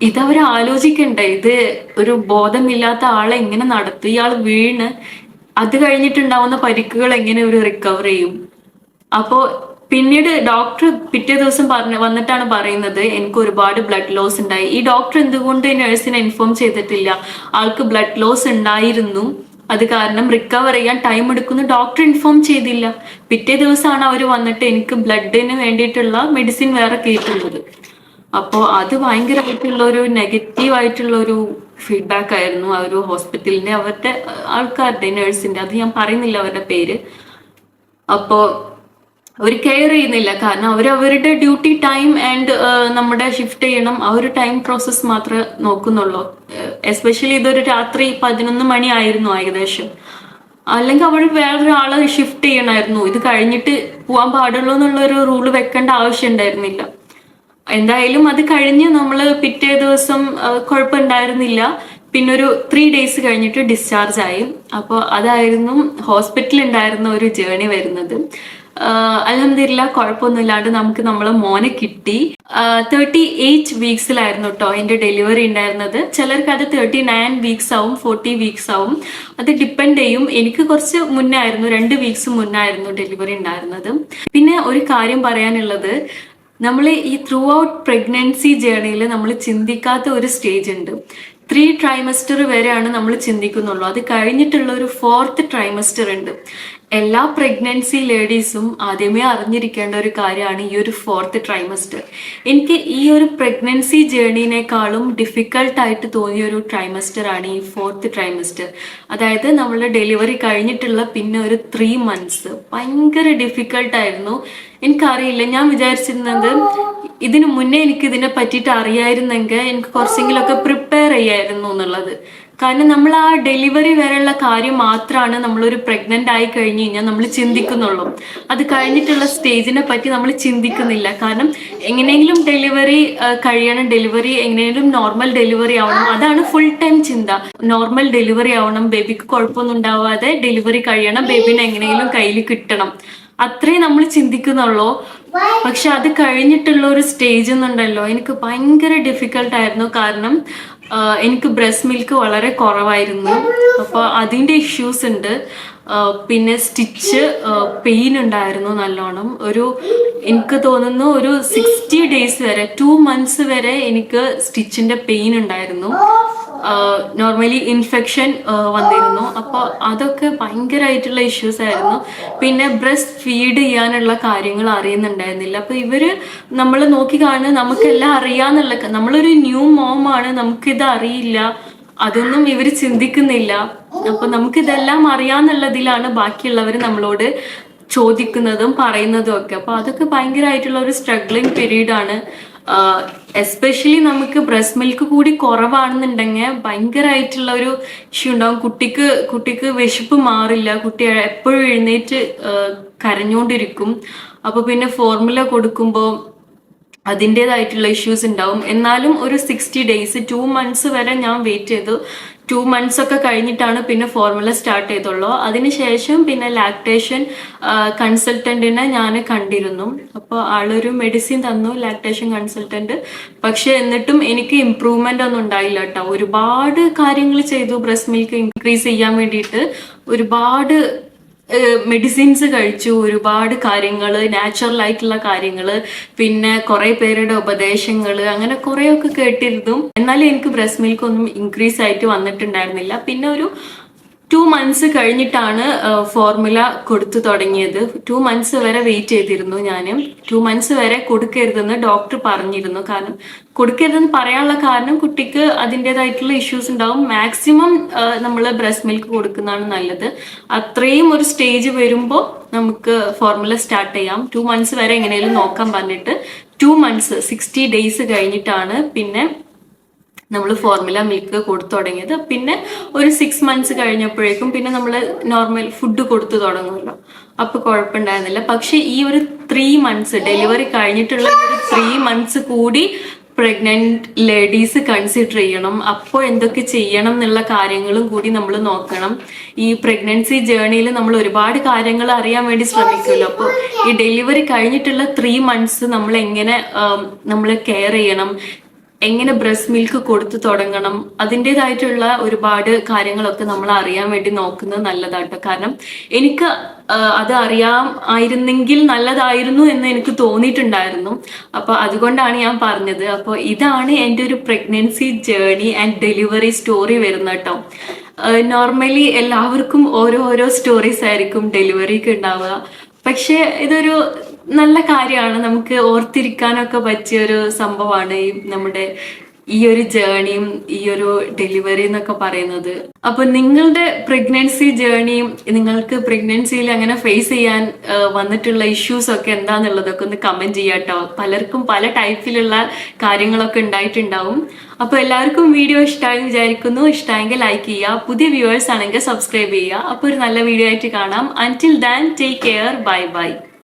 ഇതവർ ആലോചിക്കണ്ടേ? ഇത് ഒരു ബോധമില്ലാത്ത ആളെ എങ്ങനെ നടത്തും? ഇയാൾ വീണ് അത് കഴിഞ്ഞിട്ടുണ്ടാവുന്ന പരിക്കുകൾ എങ്ങനെ ഒരു റിക്കവർ ചെയ്യും? അപ്പോ പിന്നീട് ഡോക്ടർ പിറ്റേ ദിവസം വന്നിട്ടാണ് പറയുന്നത് എനിക്ക് ഒരുപാട് ബ്ലഡ് ലോസ് ഉണ്ടായി. ഈ ഡോക്ടർ എന്തുകൊണ്ട് നഴ്സിനെ ഇൻഫോം ചെയ്തിട്ടില്ല? ആൾക്ക് ബ്ലഡ് ലോസ് ഉണ്ടായിരുന്നു, അത് കാരണം റിക്കവർ ചെയ്യാൻ ടൈം എടുക്കുന്നു ഡോക്ടർ ഇൻഫോം ചെയ്തില്ല. പിറ്റേ ദിവസമാണ് അവർ വന്നിട്ട് എനിക്ക് ബ്ലഡിന് വേണ്ടിയിട്ടുള്ള മെഡിസിൻ വേറെ കേൾക്കുന്നത്. അപ്പോൾ അത് ഭയങ്കരമായിട്ടുള്ള ഒരു നെഗറ്റീവ് ആയിട്ടുള്ള ഒരു ഫീഡ്ബാക്ക് ആയിരുന്നു ആ ഒരു ഹോസ്പിറ്റലിന്റെ, അവരുടെ ആൾക്കാരുടെ, നേഴ്സിന്റെ. അത് ഞാൻ പറയുന്നില്ല അവരുടെ പേര്. അപ്പോൾ അവർ കെയർ ചെയ്യുന്നില്ല. കാരണം അവരുടെ ഡ്യൂട്ടി ടൈം ആൻഡ് നമ്മുടെ ഷിഫ്റ്റ് ചെയ്യണം, ആ ഒരു ടൈം പ്രോസസ്സ് മാത്രമേ നോക്കുന്നുള്ളൂ. എസ്പെഷ്യലി ഇതൊരു രാത്രി 11 മണി ആയിരുന്നു ഏകദേശം. അല്ലെങ്കിൽ അവൾ വേറൊരാളെ ഷിഫ്റ്റ് ചെയ്യണമായിരുന്നു. ഇത് കഴിഞ്ഞിട്ട് പോകാൻ പാടുള്ളൂ എന്നുള്ളൊരു റൂള് വെക്കേണ്ട ആവശ്യം ഉണ്ടായിരുന്നില്ല. എന്തായാലും അത് കഴിഞ്ഞ് നമ്മൾ പിറ്റേ ദിവസം കുഴപ്പമുണ്ടായിരുന്നില്ല. പിന്നെ ഒരു 3 days കഴിഞ്ഞിട്ട് ഡിസ്ചാർജ് ആയി. അപ്പോൾ അതായിരുന്നു ഹോസ്പിറ്റലിൽ ഉണ്ടായിരുന്ന ഒരു ജേണി വരുന്നത്. അൽഹംദുലില്ലാ കുഴപ്പമൊന്നുമില്ലാണ്ട് നമുക്ക് നമ്മളെ മോനെ കിട്ടി. 38 വീക്സിലായിരുന്നു കേട്ടോ എൻ്റെ ഡെലിവറി ഉണ്ടായിരുന്നത്. ചിലർക്ക് അത് 39 വീക്സ് ആവും, 40 വീക്സ് ആവും. അത് ഡിപ്പെൻഡ് ചെയ്യും. എനിക്ക് കുറച്ച് മുന്നേ ആയിരുന്നു, 2 വീക്സ് മുന്നായിരുന്നു ഡെലിവറി ഉണ്ടായിരുന്നത്. പിന്നെ ഒരു കാര്യം പറയാനുള്ളത്, നമ്മൾ ഈ ത്രൂ ഔട്ട് പ്രഗ്നൻസി ജേർണിയിൽ നമ്മൾ ചിന്തിക്കാത്ത ഒരു സ്റ്റേജ് ഉണ്ട്. 3 trimester വരെയാണ് നമ്മൾ ചിന്തിക്കുന്നുള്ളൂ. അത് കഴിഞ്ഞിട്ടുള്ള ഒരു 4th trimester ഉണ്ട്. എല്ലാ പ്രഗ്നൻസി ലേഡീസും ആദ്യമേ അറിഞ്ഞിരിക്കേണ്ട ഒരു കാര്യമാണ് ഈ ഒരു 4th trimester. എനിക്ക് ഈ ഒരു പ്രഗ്നൻസി ജേർണിനേക്കാളും ഡിഫിക്കൽട്ടായിട്ട് തോന്നിയ ഒരു ട്രൈമസ്റ്റർ ആണ് ഈ 4th trimester. അതായത് നമ്മളുടെ ഡെലിവറി കഴിഞ്ഞിട്ടുള്ള പിന്നെ ഒരു 3 months ഭയങ്കര ഡിഫിക്കൽട്ടായിരുന്നു. എനിക്കറിയില്ല, ഞാൻ വിചാരിച്ചിരുന്നത് ഇതിനു മുന്നേ എനിക്ക് ഇതിനെ പറ്റിയിട്ട് അറിയായിരുന്നെങ്കിൽ എനിക്ക് കുറച്ചെങ്കിലുമൊക്കെ പ്രിപ്പയർ ചെയ്യായിരുന്നു എന്നുള്ളത്. കാരണം നമ്മൾ ആ ഡെലിവറി വരെയുള്ള കാര്യം മാത്രമാണ് നമ്മളൊരു പ്രഗ്നന്റ് ആയി കഴിഞ്ഞ് കഴിഞ്ഞാൽ നമ്മൾ ചിന്തിക്കുന്നുള്ളൂ. അത് കഴിഞ്ഞിട്ടുള്ള സ്റ്റേജിനെ പറ്റി നമ്മൾ ചിന്തിക്കുന്നില്ല. കാരണം എങ്ങനെയെങ്കിലും ഡെലിവറി കഴിയണം, ഡെലിവറി എങ്ങനെയെങ്കിലും നോർമൽ ഡെലിവറി ആവണം, അതാണ് ഫുൾ ടൈം ചിന്ത. നോർമൽ ഡെലിവറി ആവണം, ബേബിക്ക് കുഴപ്പമൊന്നും ഉണ്ടാവാതെ ഡെലിവറി കഴിയണം, ബേബിനെ എങ്ങനെയെങ്കിലും കയ്യിൽ കിട്ടണം, അത്രേ നമ്മൾ ചിന്തിക്കുന്നുള്ളൂ. പക്ഷെ അത് കഴിഞ്ഞിട്ടുള്ള ഒരു സ്റ്റേജ് എന്നുണ്ടല്ലോ, എനിക്ക് ഭയങ്കര ഡിഫിക്കൽട്ടായിരുന്നു. കാരണം എനിക്ക് ബ്രസ്റ്റ് മിൽക്ക് വളരെ കുറവായിരുന്നു. അപ്പോൾ അതിൻ്റെ ഇഷ്യൂസ് ഉണ്ട്. പിന്നെ സ്റ്റിച്ച് പെയിൻ ഉണ്ടായിരുന്നു നല്ലോണം. എനിക്ക് തോന്നുന്നു ഒരു 60 days വരെ, 2 months വരെ എനിക്ക് സ്റ്റിച്ചിന്റെ പെയിൻ ഉണ്ടായിരുന്നു. നോർമലി ഇൻഫെക്ഷൻ വന്നിരുന്നു. അപ്പോൾ അതൊക്കെ ഭയങ്കരമായിട്ടുള്ള ഇഷ്യൂസ് ആയിരുന്നു. പിന്നെ ബ്രസ്റ്റ് ഫീഡ് ചെയ്യാനുള്ള കാര്യങ്ങൾ അറിയുന്നുണ്ടായിരുന്നില്ല. അപ്പോൾ ഇവര് നമ്മൾ നോക്കി കാണുന്നത് നമുക്കെല്ലാം അറിയാന്നുള്ള, നമ്മളൊരു ന്യൂ മോം ആണ്, നമുക്കിത് അറിയില്ല, അതൊന്നും ഇവര് ചിന്തിക്കുന്നില്ല. അപ്പൊ നമുക്കിതെല്ലാം അറിയാന്നുള്ളതിലാണ് ബാക്കിയുള്ളവർ നമ്മളോട് ചോദിക്കുന്നതും പറയുന്നതും ഒക്കെ. അപ്പൊ അതൊക്കെ ഭയങ്കരമായിട്ടുള്ള ഒരു സ്ട്രഗ്ലിംഗ് പീരീഡ് ആണ്. എസ്പെഷ്യലി നമുക്ക് ബ്രസ്റ്റ് മിൽക്ക് കൂടി കുറവാണെന്നുണ്ടെങ്കിൽ ഭയങ്കരമായിട്ടുള്ള ഒരു ഇഷ്യൂ ഉണ്ടാവും. കുട്ടിക്ക് വിശപ്പ് മാറില്ല, കുട്ടി എപ്പോഴും എഴുന്നേറ്റ് കരഞ്ഞുകൊണ്ടിരിക്കും. അപ്പൊ പിന്നെ ഫോർമുല കൊടുക്കുമ്പോൾ അതിൻ്റെതായിട്ടുള്ള ഇഷ്യൂസ് ഉണ്ടാവും. എന്നാലും ഒരു 60 days, 2 months വരെ ഞാൻ വെയിറ്റ് ചെയ്തു. 2 months ഒക്കെ കഴിഞ്ഞിട്ടാണ് പിന്നെ ഫോർമുല സ്റ്റാർട്ട് ചെയ്തുള്ളൂ. അതിനുശേഷം പിന്നെ ലാക്ടേഷൻ കൺസൾട്ടന്റിനെ ഞാൻ കണ്ടിരുന്നു. അപ്പോൾ ആളൊരു മെഡിസിൻ തന്നു, ലാക്ടേഷൻ കൺസൾട്ടന്റ്. പക്ഷെ എന്നിട്ടും എനിക്ക് ഇംപ്രൂവ്മെന്റ് ഒന്നും ഉണ്ടായില്ല കേട്ടോ. ഒരുപാട് കാര്യങ്ങൾ ചെയ്തു ബ്രസ്റ്റ് മിൽക്ക് ഇൻക്രീസ് ചെയ്യാൻ വേണ്ടിയിട്ട്. ഒരുപാട് മെഡിസിൻസ് കഴിച്ചു, ഒരുപാട് കാര്യങ്ങൾ, നാച്ചുറൽ ആയിട്ടുള്ള കാര്യങ്ങൾ, പിന്നെ കുറെ പേരുടെ ഉപദേശങ്ങൾ, അങ്ങനെ കുറേയൊക്കെ കേട്ടിരുന്നു. എന്നാലും എനിക്ക് ബ്രസ്റ്റ് മിൽക്ക് ഒന്നും ഇൻക്രീസ് ആയിട്ട് വന്നിട്ടുണ്ടായിരുന്നില്ല. പിന്നെ ഒരു 2 months കഴിഞ്ഞിട്ടാണ് ഫോർമുല കൊടുത്തു തുടങ്ങിയത്. 2 months വരെ വെയിറ്റ് ചെയ്തിരുന്നു ഞാൻ. 2 months വരെ കൊടുക്കരുതെന്ന് ഡോക്ടർ പറഞ്ഞിരുന്നു. കാരണം കൊടുക്കരുതെന്ന് പറയാനുള്ള കാരണം കുട്ടിക്ക് അതിൻ്റെതായിട്ടുള്ള ഇഷ്യൂസ് ഉണ്ടാവും. മാക്സിമം നമ്മൾ ബ്രസ്റ്റ് മിൽക്ക് കൊടുക്കുന്നതാണ് നല്ലത്. അത്രയും ഒരു സ്റ്റേജ് വരുമ്പോൾ നമുക്ക് ഫോർമുല സ്റ്റാർട്ട് ചെയ്യാം. 2 months വരെ എങ്ങനെയും നോക്കാൻ പറഞ്ഞിട്ട് 2 months 60 days കഴിഞ്ഞിട്ടാണ് പിന്നെ നമ്മൾ ഫോർമുല മിൽക്ക് കൊടുത്തു തുടങ്ങിയത്. പിന്നെ ഒരു 6 months കഴിഞ്ഞപ്പോഴേക്കും പിന്നെ നമ്മൾ നോർമൽ ഫുഡ് കൊടുത്തു തുടങ്ങുമല്ലോ, അപ്പൊ കുഴപ്പമുണ്ടായിരുന്നില്ല. പക്ഷെ ഈ ഒരു 3 months ഡെലിവറി കഴിഞ്ഞിട്ടുള്ള ഒരു 3 months കൂടി പ്രഗ്നന്റ് ലേഡീസ് കൺസിഡർ ചെയ്യണം. അപ്പോൾ എന്തൊക്കെ ചെയ്യണം എന്നുള്ള കാര്യങ്ങളും കൂടി നമ്മൾ നോക്കണം. ഈ പ്രഗ്നൻസി ജേർണിയിൽ നമ്മൾ ഒരുപാട് കാര്യങ്ങൾ അറിയാൻ വേണ്ടി ശ്രമിക്കുമല്ലോ. അപ്പോൾ ഈ ഡെലിവറി കഴിഞ്ഞിട്ടുള്ള 3 months നമ്മൾ എങ്ങനെ നമ്മൾ കെയർ ചെയ്യണം, എങ്ങനെ ബ്രസ്റ്റ് മിൽക്ക് കൊടുത്തു തുടങ്ങണം, അതിൻ്റെതായിട്ടുള്ള ഒരുപാട് കാര്യങ്ങളൊക്കെ നമ്മൾ അറിയാൻ വേണ്ടി നോക്കുന്നത് നല്ലതാട്ടോ. കാരണം എനിക്ക് അത് ആയിരുന്നെങ്കിൽ നല്ലതായിരുന്നു എന്ന് എനിക്ക് തോന്നിയിട്ടുണ്ടായിരുന്നു. അപ്പൊ അതുകൊണ്ടാണ് ഞാൻ പറഞ്ഞത്. അപ്പോൾ ഇതാണ് എൻ്റെ ഒരു pregnancy journey and delivery story വരുന്നത് കേട്ടോ. നോർമലി എല്ലാവർക്കും ഓരോ സ്റ്റോറീസ് ആയിരിക്കും ഡെലിവറിക്ക് ഉണ്ടാവുക. പക്ഷെ ഇതൊരു നല്ല കാര്യമാണ്, നമുക്ക് ഓർത്തിരിക്കാനൊക്കെ പറ്റിയൊരു സംഭവമാണ് നമ്മുടെ ഈ ഒരു ജേർണിയും ഈ ഒരു ഡെലിവറി എന്നൊക്കെ പറയുന്നത്. അപ്പൊ നിങ്ങളുടെ പ്രഗ്നൻസി ജേർണിയും നിങ്ങൾക്ക് പ്രഗ്നൻസിയിൽ അങ്ങനെ ഫേസ് ചെയ്യാൻ വന്നിട്ടുള്ള ഇഷ്യൂസ് ഒക്കെ എന്താന്നുള്ളതൊക്കെ ഒന്ന് കമന്റ് ചെയ്യാട്ടോ. പലർക്കും പല ടൈപ്പിലുള്ള കാര്യങ്ങളൊക്കെ ഉണ്ടായിട്ടുണ്ടാവും. അപ്പൊ എല്ലാവർക്കും വീഡിയോ ഇഷ്ടമായി വിചാരിക്കുന്നു. ഇഷ്ടമായെങ്കിൽ ലൈക്ക് ചെയ്യുക, പുതിയ വ്യൂവേഴ്സ് ആണെങ്കിൽ സബ്സ്ക്രൈബ് ചെയ്യുക. അപ്പൊ ഒരു നല്ല വീഡിയോ ആയിട്ട് കാണാം. അൻറ്റിൽ than take care, bye bye.